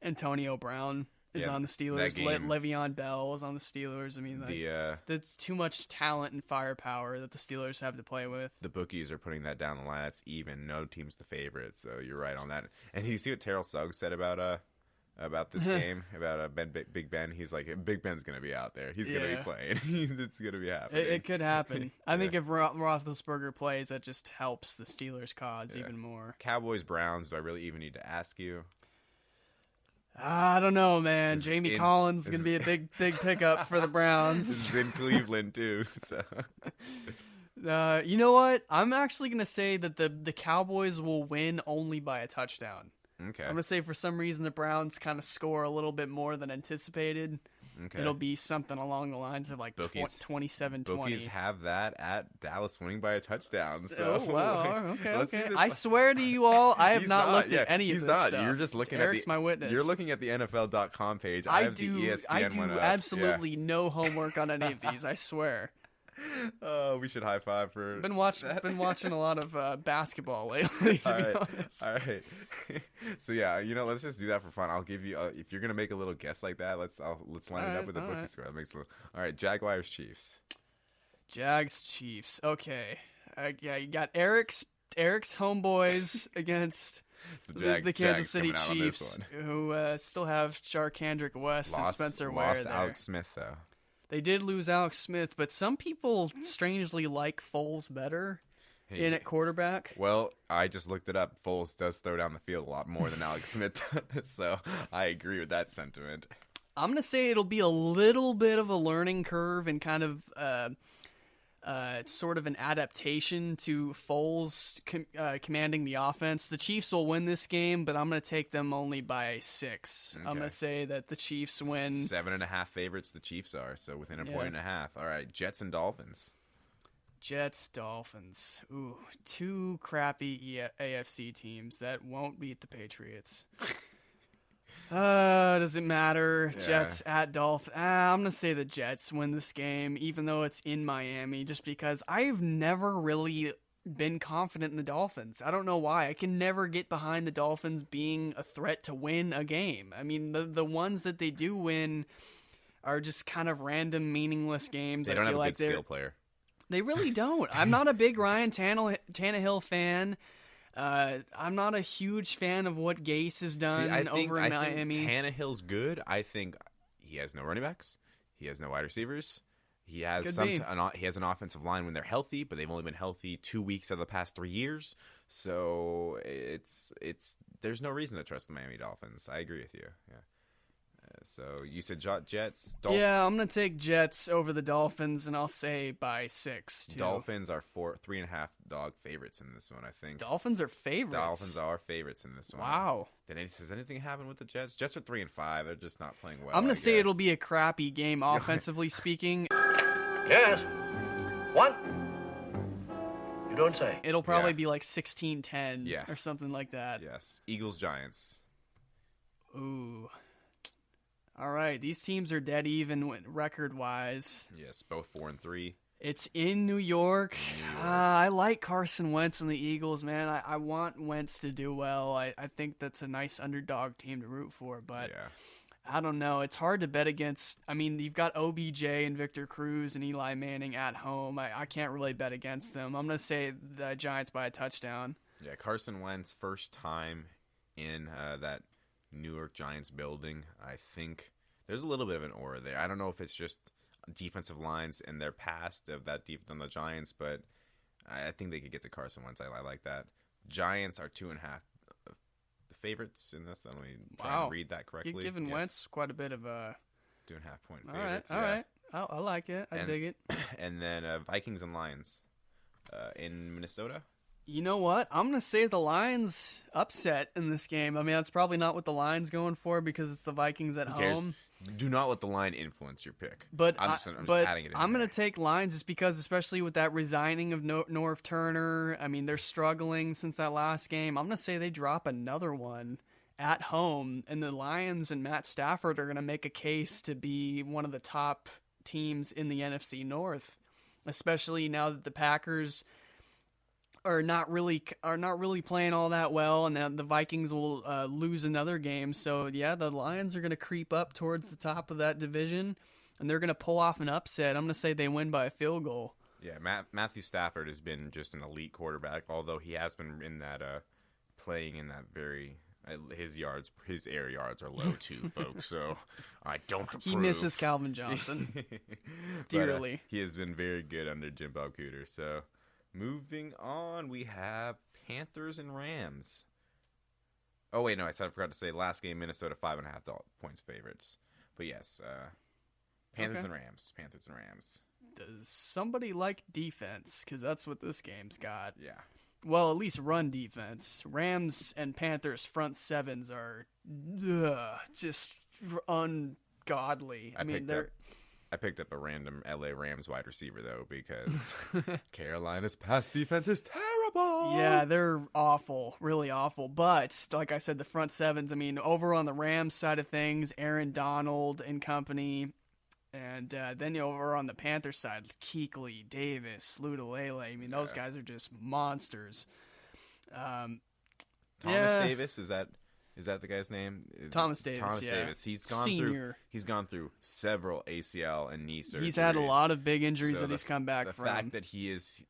Antonio Brown is on the Steelers. Le'Veon Bell is on the Steelers. I mean, that's too much talent and firepower that the Steelers have to play with. The bookies are putting that down the line. That's even. No team's the favorite, so you're right on that. And you see what Terrell Suggs said about this game, about Big Ben? He's like, Big Ben's going to be out there. He's going to be playing. It's going to be happening. It could happen. I think if Roethlisberger plays, that just helps the Steelers' cause even more. Cowboys-Browns, do I really even need to ask you? I don't know, man. Jamie Collins is going to be a big pickup for the Browns. This is in Cleveland, too. So. You know what? I'm actually going to say that the Cowboys will win only by a touchdown. Okay. I'm going to say for some reason the Browns kind of score a little bit more than anticipated. Okay. It'll be something along the lines of like 27-20. Bookies have that at Dallas winning by a touchdown. So. Oh, wow. Okay. I swear to you all, I have not looked at any of this stuff. You're just looking Eric's my witness. You're looking at the NFL.com page. I have do, the ESPN I do one up. absolutely no homework on any of these, I swear. We should high five for. Been watching a lot of basketball lately. To be honest. All right. So yeah, let's just do that for fun. I'll give you if you're gonna make a little guess like that. Let's line it up with a bookie score. That makes a little. All right, Jaguars Chiefs. Jags Chiefs. Okay. Yeah, you got Eric's homeboys against the Kansas City Chiefs, who still have Charkandrick West and Spencer Ware there. Lost Alex Smith though. They did lose Alex Smith, but some people strangely like Foles better in at quarterback. Well, I just looked it up. Foles does throw down the field a lot more than Alex Smith does, so I agree with that sentiment. I'm going to say it'll be a little bit of a learning curve and kind of sort of an adaptation to Foles commanding the offense. The Chiefs will win this game, but I'm going to take them only by 6. Okay. I'm going to say that the Chiefs win. 7.5 favorites the Chiefs are, so within a point and a half. All right, Jets and Dolphins. Jets, Dolphins. Ooh, 2 crappy AFC teams that won't beat the Patriots. Does it matter? Yeah. Jets at Dolphins. I'm going to say the Jets win this game, even though it's in Miami, just because I've never really been confident in the Dolphins. I don't know why. I can never get behind the Dolphins being a threat to win a game. I mean, the ones that they do win are just kind of random, meaningless games. They don't have a good skill player. They really don't. I'm not a big Ryan Tannehill fan. I'm not a huge fan of what Gase has done over in Miami. Think Tannehill's good. I think he has no running backs. He has no wide receivers. He has he has an offensive line when they're healthy, but they've only been healthy 2 weeks out of the past 3 years. So there's no reason to trust the Miami Dolphins. I agree with you. Yeah. So you said Jets? Yeah, I'm going to take Jets over the Dolphins, and I'll say by 6, too. Dolphins are 3.5 dog favorites in this one, I think. Dolphins are favorites? Dolphins are favorites in this one. Wow. Has anything happened with the Jets? Jets are 3-5. They're just not playing well. I'm going to say it'll be a crappy game, offensively speaking. Yes. What? You don't say. It'll probably be like 16-10 or something like that. Yes. Eagles-Giants. Ooh. All right, these teams are dead even record-wise. Yes, both 4-3. It's in New York. I like Carson Wentz and the Eagles, man. I want Wentz to do well. I think that's a nice underdog team to root for, but Yeah. I don't know. It's hard to bet against. I mean, you've got OBJ and Victor Cruz and Eli Manning at home. I can't really bet against them. I'm going to say the Giants by a touchdown. Yeah, Carson Wentz, first time in that New York Giants building. I think there's a little bit of an aura there. I don't know if it's just defensive lines in their past of that deep on the Giants, but I think they could get to Carson Wentz. I like that. Giants are 2.5 favorites in this. Let me try and read that correctly. You're giving Wentz quite a bit of a 2.5 point all favorites. All right. I like it. I dig it. And then Vikings and Lions in Minnesota. You know what? I'm going to say the Lions upset in this game. I mean, that's probably not what the Lions going for because it's the Vikings at home. Do not let the line influence your pick. But I'm just adding it in. I'm going to take Lions just because, especially with that resigning of Norv Turner, I mean, they're struggling since that last game. I'm going to say they drop another one at home, and the Lions and Matt Stafford are going to make a case to be one of the top teams in the NFC North, especially now that the Packers are not really playing all that well, and then the Vikings will lose another game. So yeah, the Lions are going to creep up towards the top of that division, and they're going to pull off an upset. I'm going to say they win by a field goal. Yeah, Matthew Stafford has been just an elite quarterback, although he has been in that playing in that very his air yards are low too, folks. So I don't approve. He misses Calvin Johnson dearly. But, he has been very good under Jim Bob Cooter. So. Moving on, we have Panthers and Rams. Oh, wait, no, I forgot to say last game, Minnesota 5.5 points favorites. But yes, Panthers and Rams. Panthers and Rams. Does somebody like defense? Because that's what this game's got. Yeah. Well, at least run defense. Rams and Panthers front sevens are just ungodly. I picked up a random LA Rams wide receiver, though, because Carolina's pass defense is terrible. Yeah, they're awful, really awful. But, like I said, the front sevens, I mean, over on the Rams side of things, Aaron Donald and company. And then over on the Panthers side, Kuechly, Davis, Lutulele. I mean, those guys are just monsters. Thomas Davis, is that the guy's name? Thomas Davis. Thomas yeah. Davis. He's gone through several ACL and knee surgeries. He's had a lot of big injuries that he's come back from. The fact that he is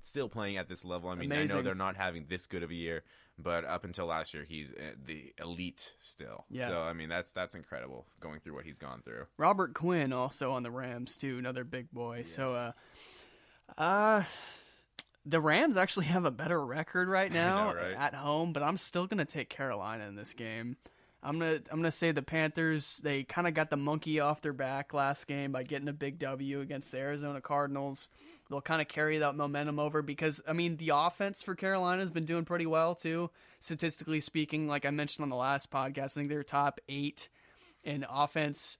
still playing at this level. I mean, amazing. I know they're not having this good of a year, but up until last year, he's the elite still. Yeah. So I mean, that's incredible going through what he's gone through. Robert Quinn also on the Rams too, another big boy. Yes. So, the Rams actually have a better record right now at home, but I'm still gonna take Carolina in this game. I'm gonna say the Panthers. They kind of got the monkey off their back last game by getting a big W against the Arizona Cardinals. They'll kind of carry that momentum over because I mean the offense for Carolina has been doing pretty well too, statistically speaking. Like I mentioned on the last podcast, I think they're top 8 in offense,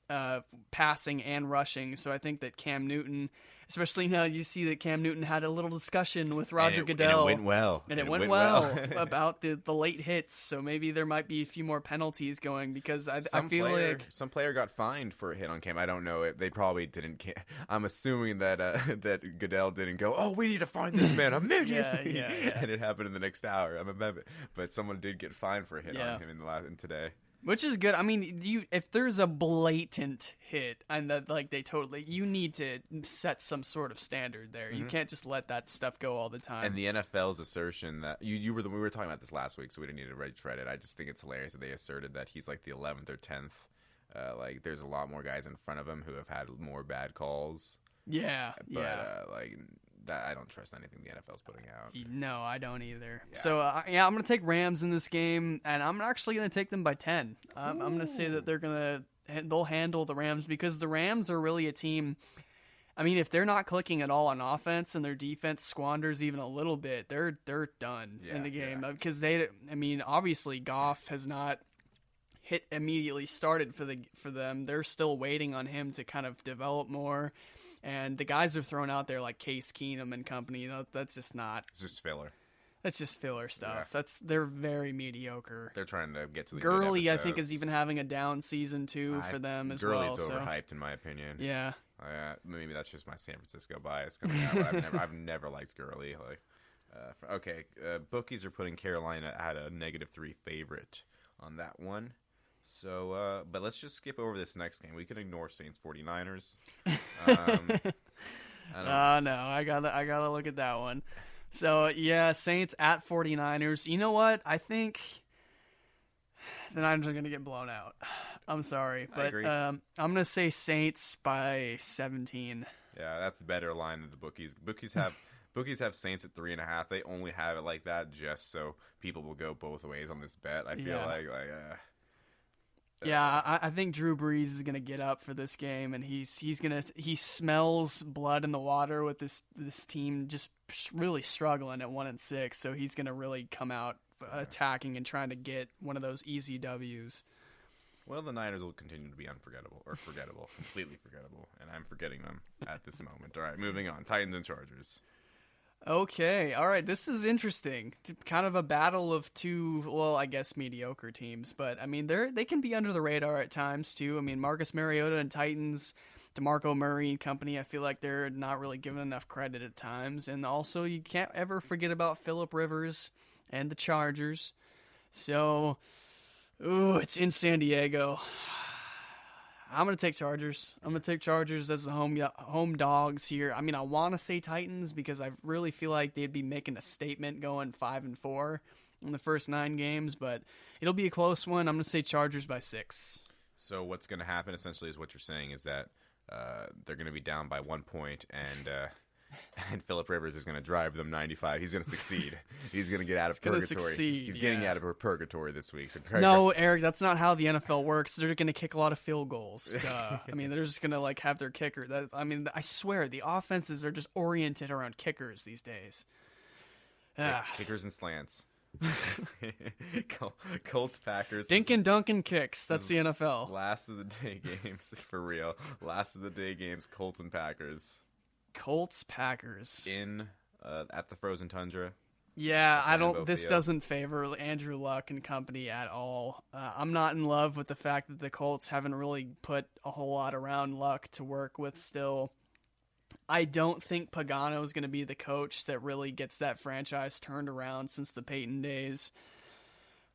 passing and rushing. So I think that Cam Newton, especially now you see that Cam Newton had a little discussion with Roger Goodell. And it went well. And it went well about the late hits. So maybe there might be a few more penalties going because I feel like some player got fined for a hit on Cam. I don't know. They probably didn't. I'm assuming that that Goodell didn't go, oh, we need to find this man immediately. yeah. And it happened in the next hour. But someone did get fined for a hit on him in today. Which is good. I mean, if there's a blatant hit and that you need to set some sort of standard there. Mm-hmm. You can't just let that stuff go all the time. And the NFL's assertion that we were talking about this last week, so we didn't need to retread it. I just think it's hilarious that they asserted that he's like the 11th or 10th. There's a lot more guys in front of him who have had more bad calls. Yeah, that I don't trust anything the NFL's putting out. No, I don't either. Yeah. So, I'm going to take Rams in this game, and I'm actually going to take them by 10. I'm going to say that they'll handle the Rams because the Rams are really a team. I mean, if they're not clicking at all on offense and their defense squanders even a little bit, they're done in the game because obviously Goff has not hit immediately started for them. They're still waiting on him to kind of develop more. And the guys are thrown out there like Case Keenum and company. That's just not. It's just filler. That's just filler stuff. Yeah. They're very mediocre. They're trying to get to the Gurley, good I think, is episodes. even having a down season too for them as Gurley's well. overhyped in my opinion. Yeah. Maybe that's just my San Francisco bias coming out. But I've never liked Gurley. Bookies are putting Carolina at a -3 favorite on that one. So, but let's just skip over this next game. We can ignore Saints 49ers. No, I gotta look at that one. So yeah, Saints at 49ers. You know what? I think the Niners are gonna get blown out. I'm sorry, but I'm gonna say Saints by 17. Yeah, that's a better line than the bookies. Bookies have Saints at 3.5. They only have it like that just so people will go both ways on this bet. I feel Yeah, I think Drew Brees is gonna get up for this game, and he smells blood in the water with this team just really struggling at 1-6. So he's gonna really come out attacking and trying to get one of those easy W's. Well, the Niners will continue to be forgettable, completely forgettable, and I'm forgetting them at this moment. All right, moving on. Titans and Chargers. Okay, all right, this is interesting. Kind of a battle of two, well, I guess mediocre teams, but I mean, they can be under the radar at times too. I mean, Marcus Mariota and Titans, DeMarco Murray and company, I feel like they're not really given enough credit at times. And also, you can't ever forget about Phillip Rivers and the Chargers. So, it's in San Diego. I'm going to take Chargers. I'm going to take Chargers as the home dogs here. I mean, I want to say Titans because I really feel like they'd be making a statement going 5-4 in the first 9 games, but it'll be a close one. I'm going to say Chargers by 6. So what's going to happen essentially is what you're saying is that they're going to be down by 1 point and Phillip Rivers is going to drive them 95. He's going to succeed. He's going to get out of purgatory. He's getting out of purgatory this week. So no, Eric, that's not how the NFL works. They're going to kick a lot of field goals. I mean, they're just going to have their kicker. I swear, the offenses are just oriented around kickers these days. Kickers and slants. Colts, Packers. Dink and Duncan kicks. That's the NFL. Last of the day games, for real. Last of the day games, Colts and Packers. Colts, Packers. At the frozen tundra. Yeah, this doesn't favor Andrew Luck and company at all. I'm not in love with the fact that the Colts haven't really put a whole lot around Luck to work with still. I don't think Pagano is going to be the coach that really gets that franchise turned around since the Peyton days.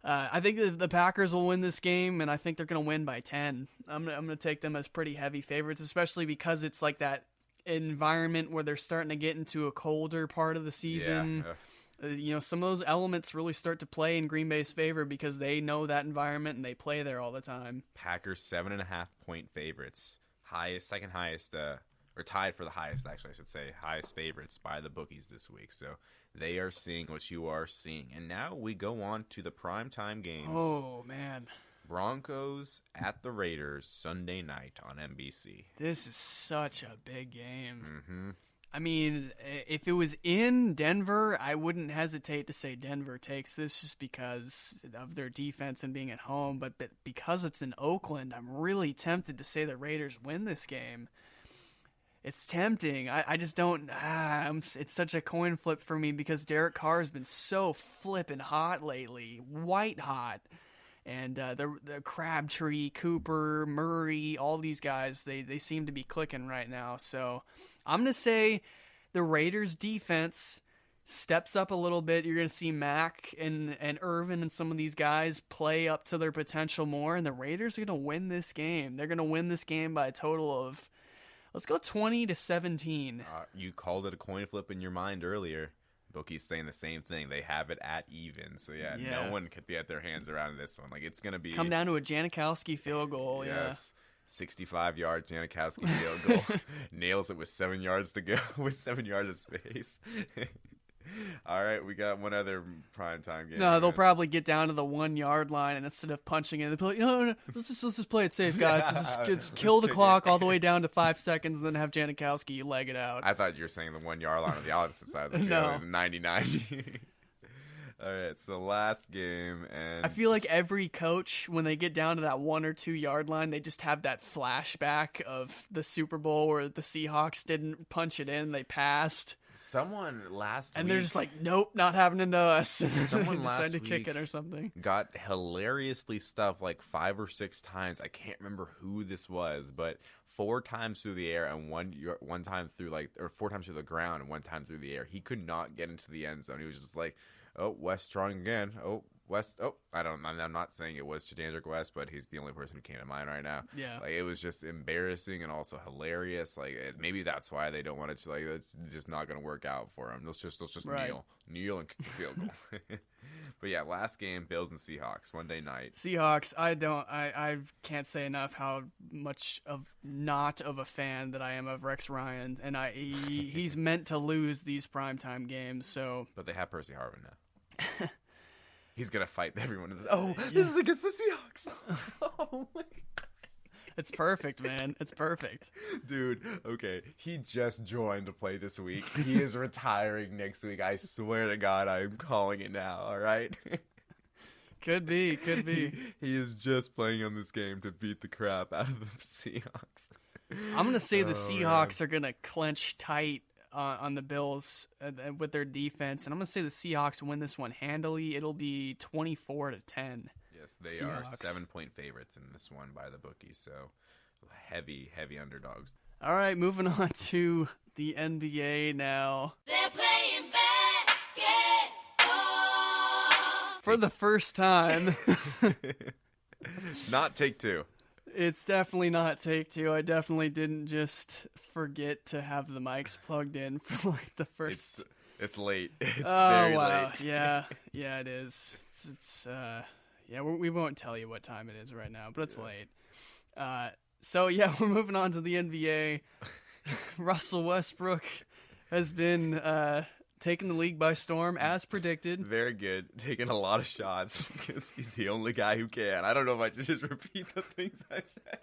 I think the Packers will win this game, and I think they're going to win by 10. I'm going to take them as pretty heavy favorites, especially because it's like that environment where they're starting to get into a colder part of the season. Some of those elements really start to play in Green Bay's favor because they know that environment and they play there all the time. Packers 7.5 point favorites, second highest, or tied for the highest, actually I should say, highest favorites by the bookies this week. So they are seeing what you are seeing. And now we go on to the primetime games. Oh man. Broncos at the Raiders Sunday night on NBC. This is such a big game. Mm-hmm. I mean, if it was in Denver, I wouldn't hesitate to say Denver takes this just because of their defense and being at home. But because it's in Oakland, I'm really tempted to say the Raiders win this game. It's tempting. I just don't. It's such a coin flip for me because Derek Carr has been so flippin' hot lately, white hot. And the Crabtree, Cooper, Murray, all these guys, they seem to be clicking right now. So I'm going to say the Raiders defense steps up a little bit. You're going to see Mack and Irvin and some of these guys play up to their potential more. And the Raiders are going to win this game. They're going to win this game by a total of, let's go 20-17. You called it a coin flip in your mind earlier. Bookie's saying the same thing. They have it at even. So, no one could get their hands around this one. Like, it's going to be... Come down to a Janikowski field goal, yes. 65-yard Janikowski field goal. Nails it with 7 yards to go, with 7 yards of space. All right, we got one other primetime game. No, they'll probably get down to the 1 yard line, and instead of punching it, they'll be like, no, let's just play it safe, guys. Let's kill the clock all the way down to 5 seconds, and then have Janikowski leg it out. I thought you were saying the 1 yard line on the opposite side of the field, 90-90. All right, so last game, and I feel like every coach, when they get down to that 1 or 2 yard line, they just have that flashback of the Super Bowl where the Seahawks didn't punch it in, they passed. Someone last and week... they're just like, nope, not happening to us. Someone last decided to kick week it or something. got hilariously stuffed like 5 or 6 times. I can't remember who this was, but 4 times through the air and one time through or 4 times through the ground and 1 time through the air. He could not get into the end zone. He was just like, oh, West trying again. Oh, West. Oh, I'm not saying it was Chadandrick West, but he's the only person who came to mind right now. Yeah. Like, it was just embarrassing and also hilarious. Like, maybe that's why they don't want to, like, it's just not going to work out for him. Let's just right. kneel and kick the field goal. But yeah, last game, Bills and Seahawks, Monday night. Seahawks, I can't say enough how much of not of a fan that I am of Rex Ryan, and he's meant to lose these primetime games, so. But they have Percy Harvin now. He's going to fight everyone. This is against the Seahawks. Oh, my God. It's perfect, man. It's perfect. Dude, okay. He just joined to play this week. He is retiring next week. I swear to God, I'm calling it now, all right? Could be. He is just playing on this game to beat the crap out of the Seahawks. I'm going to say the Seahawks are going to clench tight on the Bills with their defense, and I'm going to say the Seahawks win this one handily. It'll be 24-10. Yes, they Seahawks. are 7-point favorites in this one by the bookies, so heavy underdogs. All right, moving on to the NBA now. They're playing basketball. For the first time. Not take 2. It's definitely not take 2. I definitely didn't just forget to have the mics plugged in for like the first. It's late. It's very wow. Late. Yeah, it is. It's yeah, we won't tell you what time it is right now, but it's late. So yeah, we're moving on to the NBA. Russell Westbrook has been taking the league by storm as predicted. Very good. Taking a lot of shots because he's the only guy who can. I don't know if I should just repeat the things I said.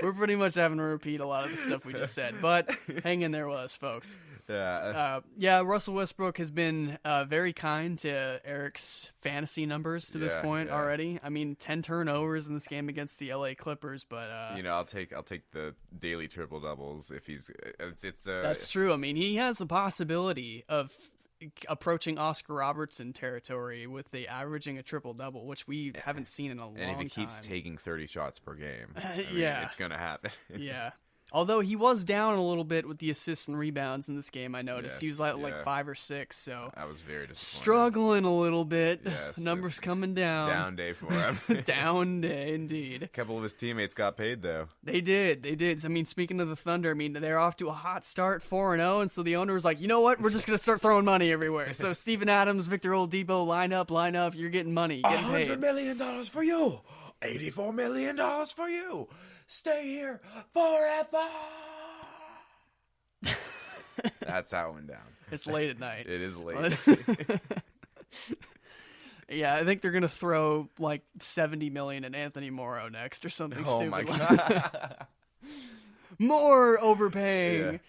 We're pretty much having to repeat a lot of the stuff we just said, but hang in there with us, folks. Yeah. Russell Westbrook has been very kind to Eric's fantasy numbers to this point already. I mean, 10 turnovers in this game against the LA Clippers, but I'll take the daily triple doubles if he's it's that's true. I mean, he has a possibility of approaching Oscar Robertson territory with the averaging a triple double, which we haven't seen in a long time. And if he keeps taking 30 shots per game, it's gonna happen. Yeah. Although he was down a little bit with the assists and rebounds in this game, I noticed. He was like 5 or 6, so I was very disappointed. Struggling a little bit. Yes, numbers coming down. Down day for him. Down day, indeed. A couple of his teammates got paid, though. They did. I mean, speaking of the Thunder, I mean, they're off to a hot start, 4-0, and so the owner was like, you know what? We're just going to start throwing money everywhere. So Steven Adams, Victor Oladipo, line up. You're getting money. You're getting paid. $100 million for you. $84 million for you. Stay here forever. That's how it went down. It's late at night. It is late. Yeah, I think they're gonna throw like $70 million at Anthony Morrow next or something stupid. Oh my God! More overpaying.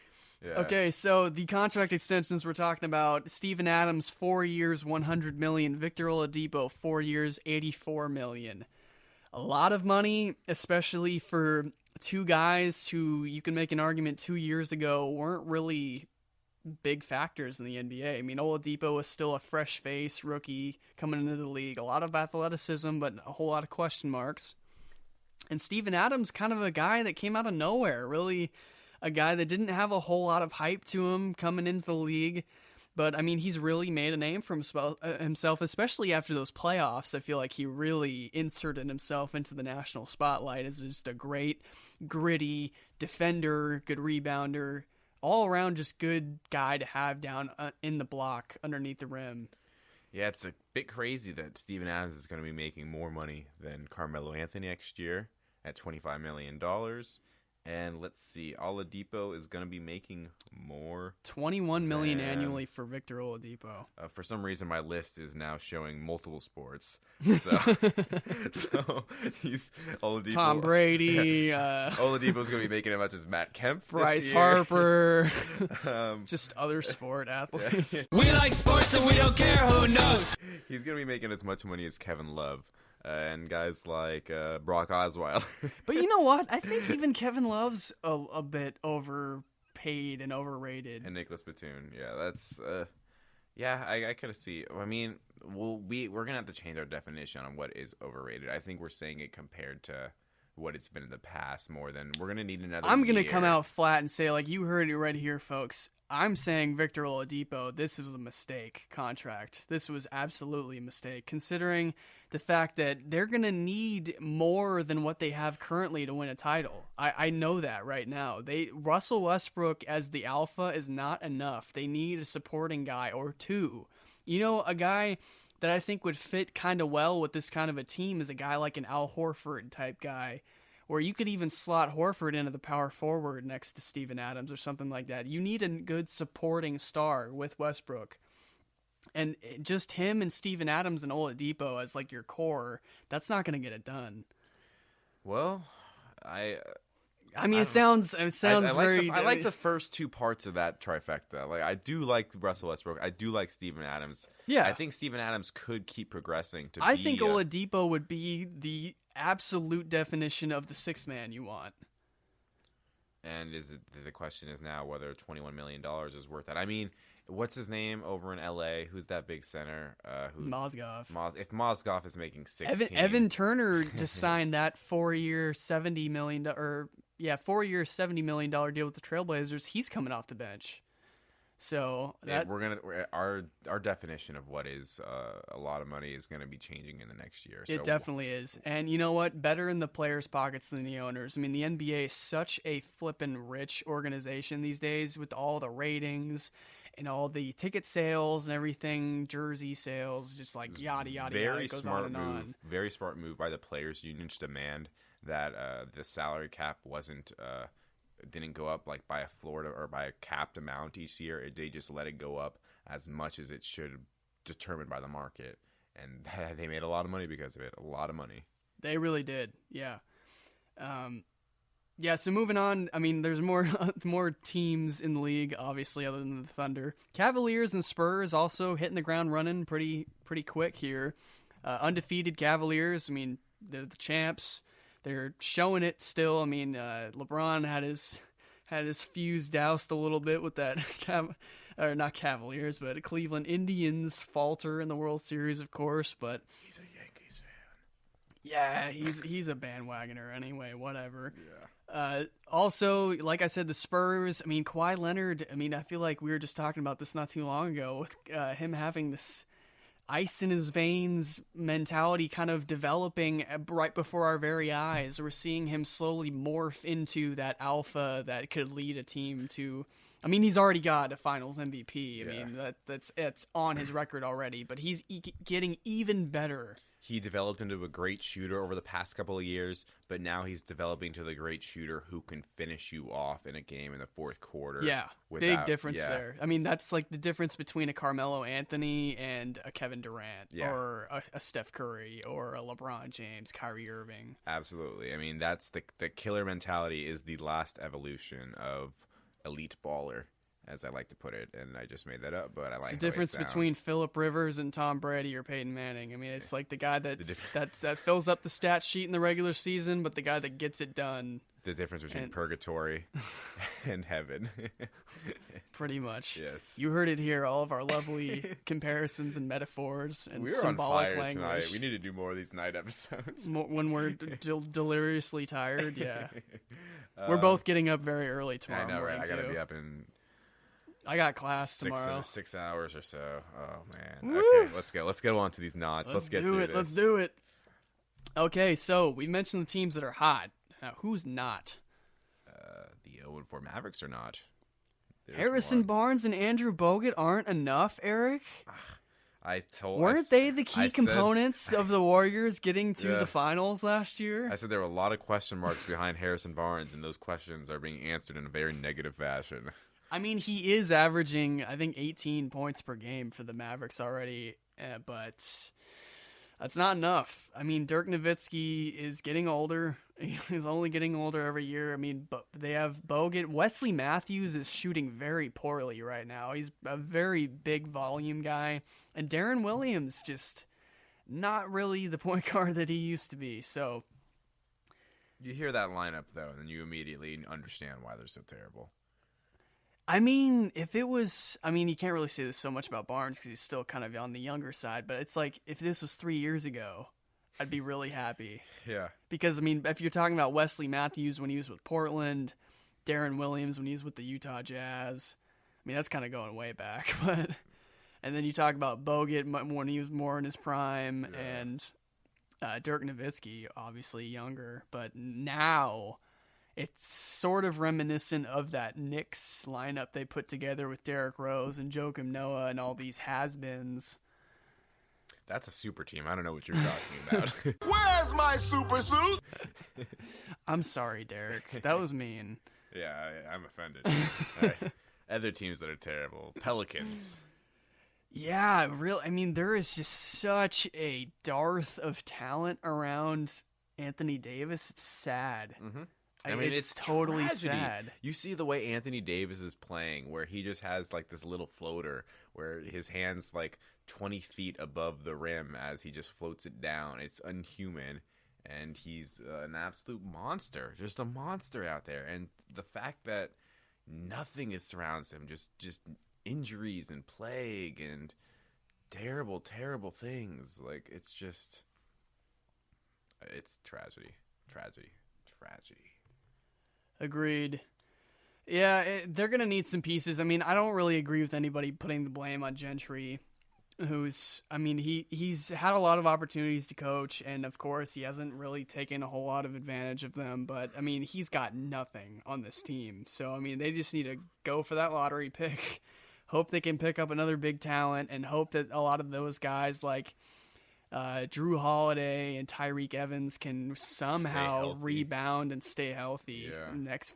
Yeah. Okay, so the contract extensions we're talking about: Steven Adams, 4 years, $100 million; Victor Oladipo, 4 years, $84 million. A lot of money, especially for two guys who you can make an argument 2 years ago weren't really big factors in the NBA. I mean, Oladipo was still a fresh face, rookie coming into the league. A lot of athleticism, but a whole lot of question marks. And Steven Adams, kind of a guy that came out of nowhere, really a guy that didn't have a whole lot of hype to him coming into the league. But, I mean, he's really made a name for himself, especially after those playoffs. I feel like he really inserted himself into the national spotlight as just a great, gritty defender, good rebounder, all around just good guy to have down in the block underneath the rim. Yeah, it's a bit crazy that Steven Adams is going to be making more money than Carmelo Anthony next year at $25 million. And let's see, Oladipo is going to be making more. $21 million annually for Victor Oladipo. For some reason, my list is now showing multiple sports. So he's Oladipo. Tom Brady. Oladipo's going to be making as much as Matt Kemp. Bryce Harper. Just other sport athletes. We like sports and we don't care who knows. He's going to be making as much money as Kevin Love. And guys like Brock Osweiler. But you know what? I think even Kevin Love's a bit overpaid overpaid and overrated. And Nicholas Batum. Yeah, that's I could see. I mean, we're gonna have to change our definition on what is overrated. I think we're saying it compared to what it's been in the past more than we're gonna need another. I'm gonna year. come out flat and say, like, you heard it right here, folks. I'm saying Victor Oladipo, this was a mistake contract. This was absolutely a mistake, considering the fact that they're going to need more than what they have currently to win a title. I know that right now. Russell Westbrook as the alpha is not enough. They need a supporting guy or two. You know, a guy that I think would fit kind of well with this kind of a team is a guy like an Al Horford type guy, where you could even slot Horford into the power forward next to Steven Adams or something like that. You need a good supporting star with Westbrook. And just him and Steven Adams and Oladipo as like your core, that's not going to get it done. Well, it sounds very... I like the first two parts of that trifecta. Like, I do like Russell Westbrook. I do like Steven Adams. Yeah. I think Steven Adams could keep progressing to I think Oladipo would be the absolute definition of the sixth man you want. And the question is now whether $21 million is worth that. I mean, what's his name over in LA? Who's that big center? Mozgov. If Mozgov is making 16, Evan Turner just signed that 4-year $70 million $70 million deal with the Trailblazers. He's coming off the bench. So that our definition of what is a lot of money is going to be changing in the next year. It definitely is. And you know what? Better in the players' pockets than the owners. I mean, the NBA is such a flippin' rich organization these days with all the ratings and all the ticket sales and everything, jersey sales, just like yada, yada, yada. It goes on and on. Very smart move by the players' union to demand that the salary cap didn't go up like by a floor or by a capped amount each year. They just let it go up as much as it should, determined by the market, and they made a lot of money because of it. A lot of money. They really did. Yeah. So moving on. I mean, there's more teams in the league, obviously, other than the Thunder. Cavaliers and Spurs also hitting the ground running pretty quick here. Undefeated Cavaliers. I mean, they're the champs. They're showing it still. I mean, LeBron had his fuse doused a little bit with that, not Cavaliers, but Cleveland Indians falter in the World Series, of course. But he's a Yankees fan. Yeah, he's a bandwagoner anyway. Whatever. Yeah. Also, like I said, the Spurs. I mean, Kawhi Leonard. I mean, I feel like we were just talking about this not too long ago with him having this ice in his veins mentality kind of developing right before our very eyes. We're seeing him slowly morph into that alpha that could lead a team to... I mean, he's already got a finals MVP. I mean, it's on his record already, but he's getting even better. He developed into a great shooter over the past couple of years, but now he's developing to the great shooter who can finish you off in a game in the fourth quarter. Yeah, big difference there. I mean, that's like the difference between a Carmelo Anthony and a Kevin Durant, or a Steph Curry, or a LeBron James, Kyrie Irving. Absolutely. I mean, that's the killer mentality is the last evolution of elite baller, as I like to put it, and I just made that up, but I like the difference between Phillip Rivers and Tom Brady or Peyton Manning. I mean, it's like the guy that fills up the stat sheet in the regular season, but the guy that gets it done. The difference between purgatory and heaven. Pretty much. Yes. You heard it here, all of our lovely comparisons and metaphors and we're symbolic on fire language. Tonight. We need to do more of these night episodes. When we're deliriously tired, yeah. We're both getting up very early tomorrow morning, right? I gotta too. be up in... I got class tomorrow. 6 hours or so. Oh, man. Woo! Okay, let's go. Let's get on to these knots. Let's get through this. Let's do it. Okay, so we mentioned the teams that are hot. Now, who's not? The 0-4 Mavericks are not. There's Harrison one. Barnes and Andrew Bogut aren't enough, Eric? Weren't they the key components of the Warriors getting to the finals last year? I said there were a lot of question marks behind Harrison Barnes, and those questions are being answered in a very negative fashion. I mean, he is averaging, I think, 18 points per game for the Mavericks already, but that's not enough. I mean, Dirk Nowitzki is getting older. He's only getting older every year. I mean, but they have Bogut. Wesley Matthews is shooting very poorly right now. He's a very big volume guy. And Darren Williams just not really the point guard that he used to be. So you hear that lineup, though, and then you immediately understand why they're so terrible. I mean, if it was, I mean, you can't really say this so much about Barnes because he's still kind of on the younger side, but it's like if this was 3 years ago, I'd be really happy. Yeah. Because, I mean, if you're talking about Wesley Matthews when he was with Portland, Darren Williams when he was with the Utah Jazz, I mean, that's kind of going way back. But and then you talk about Bogut when he was more in his prime, and Dirk Nowitzki, obviously younger. But now it's sort of reminiscent of that Knicks lineup they put together with Derrick Rose and Joakim Noah and all these has-beens. That's a super team. I don't know what you're talking about. Where's my super suit? I'm sorry, Derek. That was mean. Yeah, I'm offended. All right. Other teams that are terrible. Pelicans. Yeah, I mean, there is just such a dearth of talent around Anthony Davis. It's sad. Mm-hmm. I mean, it's totally tragedy. sad. You see the way Anthony Davis is playing, where he just has like this little floater, where his hand's like 20 feet above the rim as he just floats it down. It's unhuman, and he's an absolute monster, just a monster out there. And the fact that nothing surrounds him, just injuries and plague and terrible, terrible things. Like, it's tragedy. Agreed. Yeah, they're going to need some pieces. I mean, I don't really agree with anybody putting the blame on Gentry, he's had a lot of opportunities to coach, and of course he hasn't really taken a whole lot of advantage of them, but I mean, he's got nothing on this team. So, I mean, they just need to go for that lottery pick, hope they can pick up another big talent, and hope that a lot of those guys like Drew Holiday and Tyreek Evans can somehow rebound and stay healthy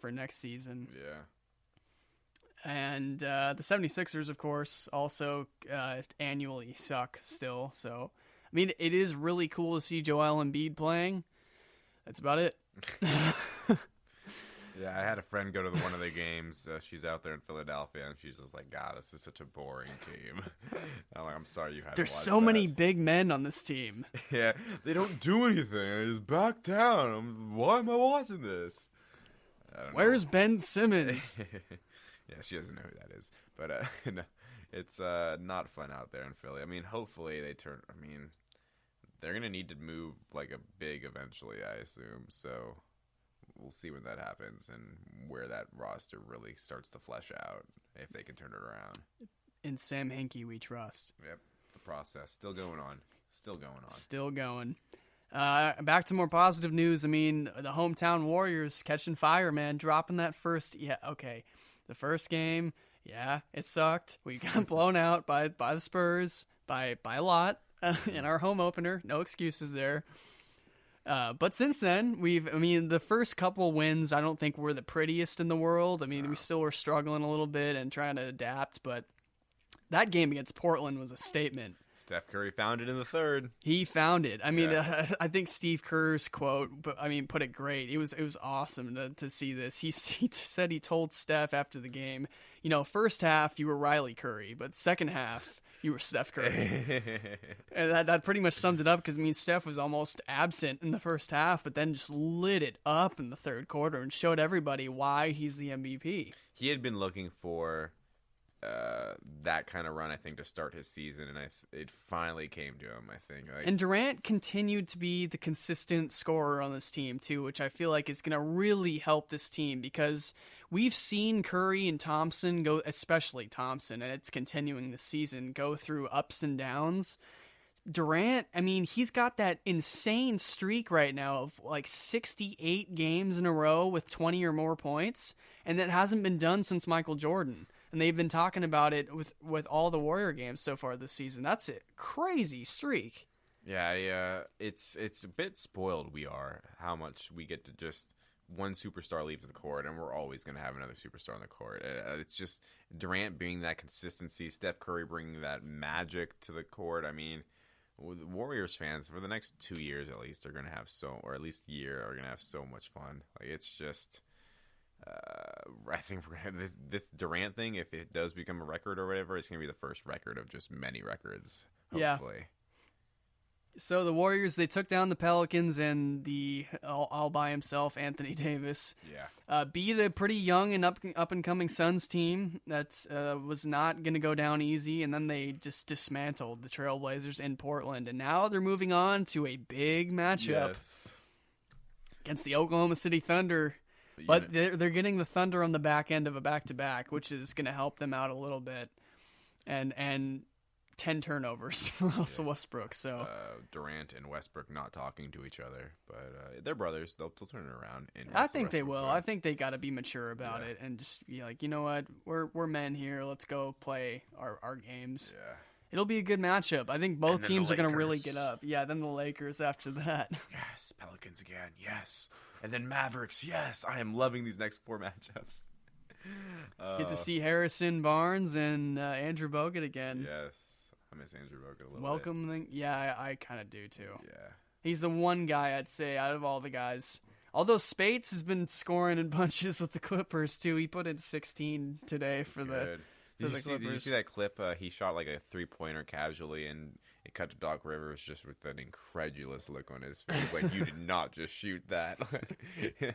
for next season. Yeah. And the 76ers, of course, also annually suck still. So, I mean, it is really cool to see Joel Embiid playing. That's about it. Yeah, I had a friend go to one of the games. She's out there in Philadelphia, and she's just like, God, this is such a boring team. I'm like, I'm sorry you had There's to watch so that. many big men on this team. Yeah, they don't do anything. I just back down. Why am I watching this? Where's Ben Simmons? Yeah, she doesn't know who that is. But no, it's not fun out there in Philly. I mean, hopefully they turn. I mean, they're going to need to move like a big eventually, I assume. So we'll see when that happens and where that roster really starts to flesh out, if they can turn it around. In Sam Hinkie, we trust. Yep, the process still going on. Still going. Back to more positive news. I mean, the hometown Warriors catching fire, man. Dropping that first. Yeah, okay. The first game, yeah, it sucked. We got blown out by the Spurs by a lot in our home opener. No excuses there. But since then, the first couple wins, I don't think were the prettiest in the world. I mean, we still were struggling a little bit and trying to adapt, but that game against Portland was a statement. Steph Curry found it in the third. He found it. I mean, I think Steve Kerr's quote, put it great. It was awesome to see this. He said he told Steph after the game, first half you were Riley Curry, but second half you were Steph Curry. And that pretty much summed it up because, Steph was almost absent in the first half, but then just lit it up in the third quarter and showed everybody why he's the MVP. He had been looking for that kind of run, I think, to start his season, and it finally came to him, I think. And Durant continued to be the consistent scorer on this team, too, which I feel like is going to really help this team because we've seen Curry and Thompson go, especially Thompson, and it's continuing this season, go through ups and downs. Durant, he's got that insane streak right now of like 68 games in a row with 20 or more points, and that hasn't been done since Michael Jordan. And they've been talking about it with all the Warrior games so far this season. That's a crazy streak. Yeah, it's a bit spoiled we are, how much we get to just one superstar leaves the court, and we're always going to have another superstar on the court. It's just Durant being that consistency, Steph Curry bringing that magic to the court. Warriors fans, for the next 2 years at least, are going to have or at least a year, are going to have so much fun. Like, it's just... I think this Durant thing, if it does become a record or whatever, it's going to be the first record of just many records, hopefully. So the Warriors, they took down the Pelicans and the all by himself Anthony Davis. Yeah. Beat a pretty young and up and coming Suns team that was not going to go down easy, and then they just dismantled the Trailblazers in Portland, and now they're moving on to a big matchup against the Oklahoma City Thunder. But they're getting the Thunder on the back end of a back-to-back, which is going to help them out a little bit, and 10 turnovers from Russell Westbrook. So Durant and Westbrook not talking to each other, but they're brothers. They'll turn it around. I think they will. I think they got to be mature about it and just be like, you know what, we're men here. Let's go play our games. Yeah. It'll be a good matchup. I think both teams are going to really get up. Yeah, then the Lakers after that. Yes, Pelicans again. Yes, and then Mavericks. Yes, I am loving these next 4 matchups. Get to see Harrison Barnes and Andrew Bogut again. Yes. I miss Andrew Bogut a little Welcome. Yeah, I kind of do too. Yeah. He's the one guy I'd say out of all the guys. Although Spates has been scoring in bunches with the Clippers too. He put in 16 today for the Clippers. Did you see that clip? He shot like a 3-pointer casually, and it cut to Doc Rivers just with an incredulous look on his face, like you did not just shoot that. You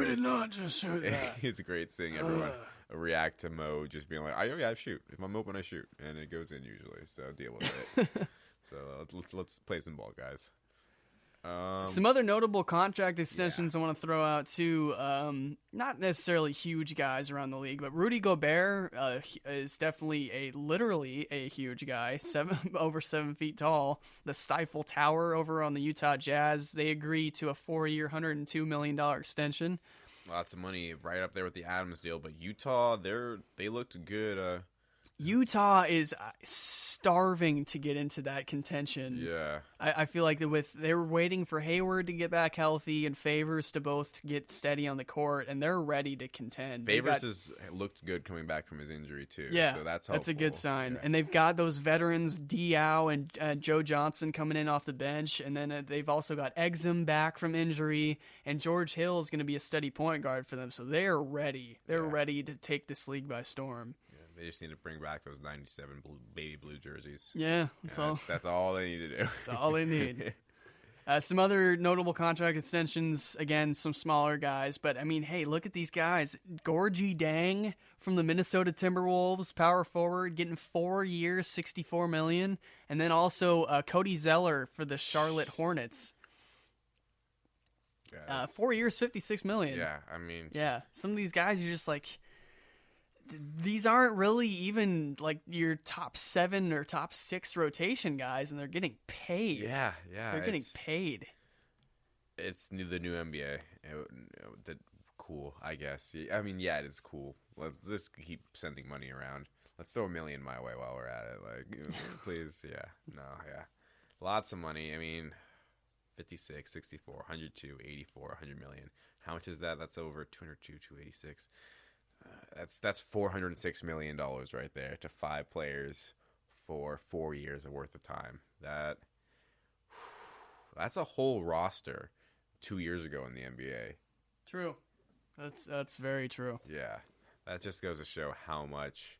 did not just shoot that. It's great seeing everyone react to Mo just being like, I shoot. If I'm open, I shoot. And it goes in usually, so deal with it. So let's play some ball, guys. Some other notable contract extensions I want to throw out too. Not necessarily huge guys around the league, but Rudy Gobert is definitely literally a huge guy, over 7 feet tall. The Stifle Tower over on the Utah Jazz, they agree to a 4-year, $102 million extension. Lots of money right up there with the Adams deal, but Utah, they looked good. Utah is starving to get into that contention. Yeah. I feel like they were waiting for Hayward to get back healthy and Favors to both get steady on the court, and they're ready to contend. Favors has looked good coming back from his injury too. Yeah, so that's a good sign. Yeah. And they've got those veterans, Diao and Joe Johnson coming in off the bench, and then they've also got Exum back from injury, and George Hill is going to be a steady point guard for them. So they're ready. They're ready to take this league by storm. They just need to bring back those 97 baby blue jerseys. Yeah, that's all they need to do. That's all they need. Some other notable contract extensions, again, some smaller guys. But, I mean, hey, look at these guys. Gorgie Dang from the Minnesota Timberwolves, power forward, getting 4 years, $64 million. And then also Cody Zeller for the Charlotte Hornets. 4 years, $56 million. Yeah, I mean. Yeah, some of these guys, you're just like, these aren't really even like your top 7 or top 6 rotation guys, and they're getting paid. Yeah. They're getting paid. It's the new NBA. Cool, I guess. I mean, yeah, it is cool. Let's just keep sending money around. Let's throw $1 million my way while we're at it. Like, please, yeah. No, yeah. Lots of money. I mean, 56, 64, 102, 84, 100 million. How much is that? That's over 202, 286. That's $406 million right there to 5 players for 4 years worth of time. That's a whole roster 2 years ago in the NBA. True. That's very true. Yeah, that just goes to show how much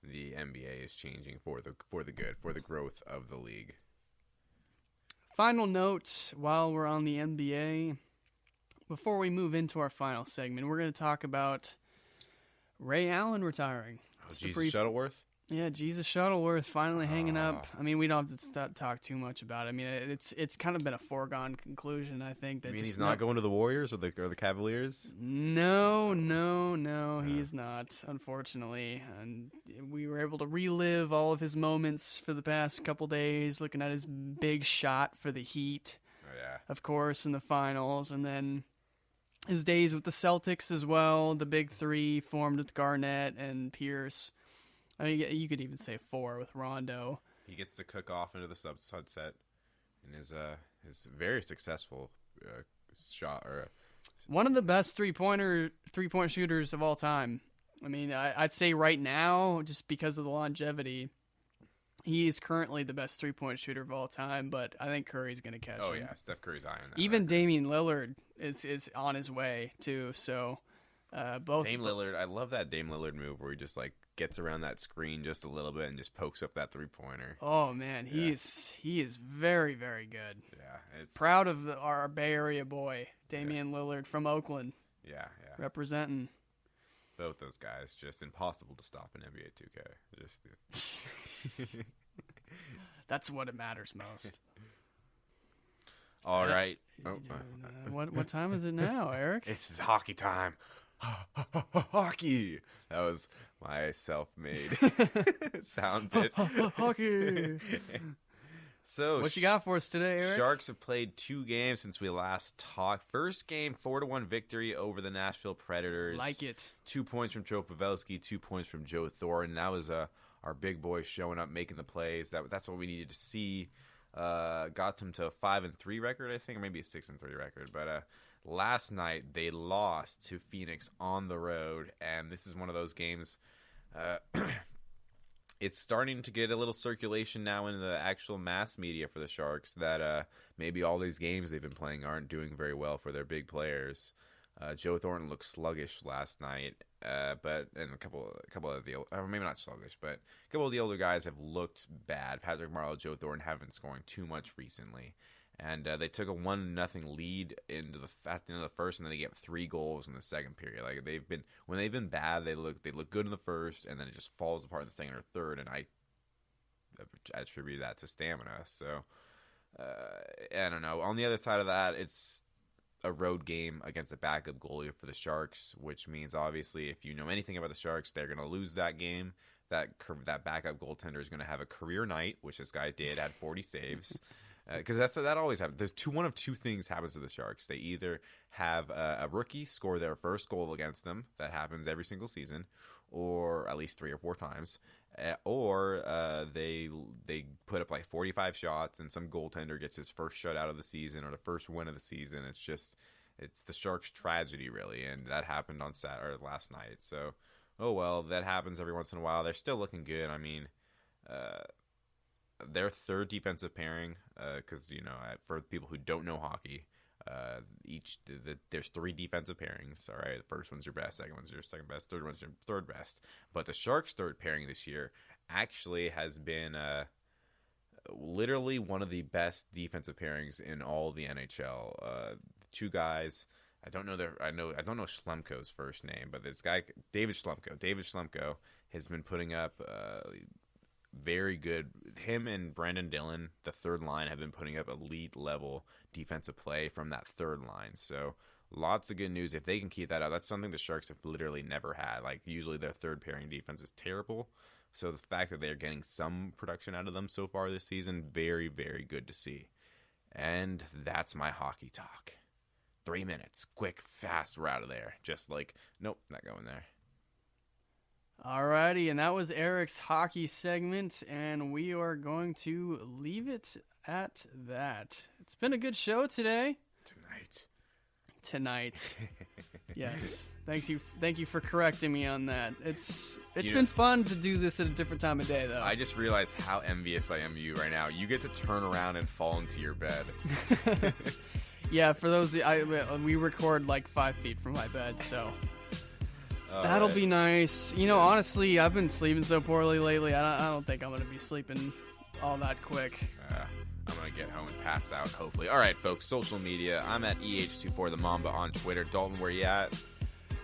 the NBA is changing for the good, for the growth of the league. Final note while we're on the NBA, before we move into our final segment, we're going to talk about Ray Allen retiring. Oh, Jesus Shuttleworth? Yeah, Jesus Shuttleworth finally hanging up. I mean, we don't have to talk too much about it. I mean, it's kind of been a foregone conclusion, I think. That you mean he's not going to the Warriors or the Cavaliers? No, he's not, unfortunately. And we were able to relive all of his moments for the past couple days, looking at his big shot for the Heat, of course, in the finals, and then his days with the Celtics as well, the big 3 formed with Garnett and Pierce. I mean, you could even say 4 with Rondo. He gets to cook off into the sunset in his very successful shot. One of the best three-point shooters of all time. I mean, I'd say right now, just because of the longevity, he is currently the best three-point shooter of all time, but I think Curry's going to catch him. Oh, yeah, Steph Curry's eyeing that. Even Damian Lillard is on his way, too, so Both Dame Lillard, I love that Dame Lillard move where he just like gets around that screen just a little bit and just pokes up that 3-pointer. Oh man, he is very, very good. Yeah, it's Proud of our Bay Area boy, Damian Lillard from Oakland, yeah. representing. Both those guys just impossible to stop in NBA 2K. Just That's what it matters most. all right. Oh, What time is it now, Eric? it's hockey time. Hockey. That was my self-made sound bit. Hockey. So What you got for us today, Eric? Sharks have played 2 games since we last talked. First game, 4-1 victory over the Nashville Predators. Like it. 2 points from Joe Pavelski, 2 points from Joe Thornton. That was our big boy showing up, making the plays. That's what we needed to see. Got them to a 5-3 record, I think, or maybe a 6-3 record. But last night they lost to Phoenix on the road, and this is one of those games. It's starting to get a little circulation now in the actual mass media for the Sharks that maybe all these games they've been playing aren't doing very well for their big players. Joe Thornton looked sluggish last night, but and a couple of the maybe not sluggish, but a couple of the older guys have looked bad. Patrick Marleau, Joe Thornton haven't been scoring too much recently, and they took a 1-0 lead at the end of the first, and then they get 3 goals in the second period. Like when they've been bad, they look good in the first, and then it just falls apart in the second or third. And I attribute that to stamina. So I don't know. On the other side of that, it's a road game against a backup goalie for the Sharks, which means obviously if you know anything about the Sharks, they're going to lose that game. That backup goaltender is going to have a career night, which this guy did, had 40 saves. Because that always happens. There's one of two things happens to the Sharks. They either have a rookie score their first goal against them. That happens every single season, or at least 3 or 4 times. Or they put up like 45 shots, and some goaltender gets his first shutout of the season or the first win of the season. It's the Sharks' tragedy, really, and that happened on last night. So, oh well, that happens every once in a while. They're still looking good. I mean, their third defensive pairing, because for people who don't know hockey, there's 3 defensive pairings. All right, the first one's your best, second one's your second best, third one's your third best. But the Sharks' third pairing this year actually has been literally one of the best defensive pairings in all the NHL. 2 guys. I don't know Schlemko's first name, but this guy David Schlemko has been putting up very good. Him and Brandon Dillon, the third line, have been putting up elite level defensive play from that third line. So lots of good news if they can keep that up. That's something the Sharks have literally never had. Like usually their third pairing defense is terrible. So the fact that they're getting some production out of them so far this season, very, very good to see. And that's my hockey talk. 3 minutes, quick, fast, we're out of there. Just like, nope, not going there. Alrighty, and that was Eric's hockey segment, and we are going to leave it at that. It's been a good show today. Tonight. Yes. Thank you for correcting me on that. It's been fun to do this at a different time of day, though. I just realized how envious I am of you right now. You get to turn around and fall into your bed. Yeah, for those, we record like 5 feet from my bed, so that'll be nice. Honestly, I've been sleeping so poorly lately. I don't think I'm going to be sleeping all that quick. I'm going to get home and pass out, hopefully. All right, folks, social media. I'm at EH24 the Mamba on Twitter. Dalton, where you at?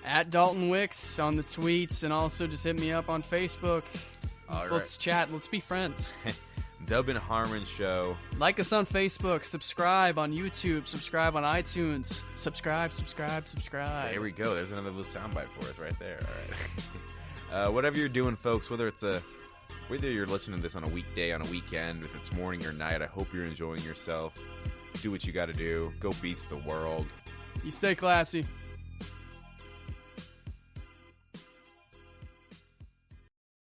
At Dalton Wicks on the tweets, and also just hit me up on Facebook. Let's chat. Let's be friends. N Harmon Show. Like us on Facebook. Subscribe on YouTube. Subscribe on iTunes. Subscribe. There we go. There's another little soundbite for us right there. All right. Whatever you're doing, folks, whether you're listening to this on a weekday, on a weekend, if it's morning or night, I hope you're enjoying yourself. Do what you got to do. Go beast the world. You stay classy.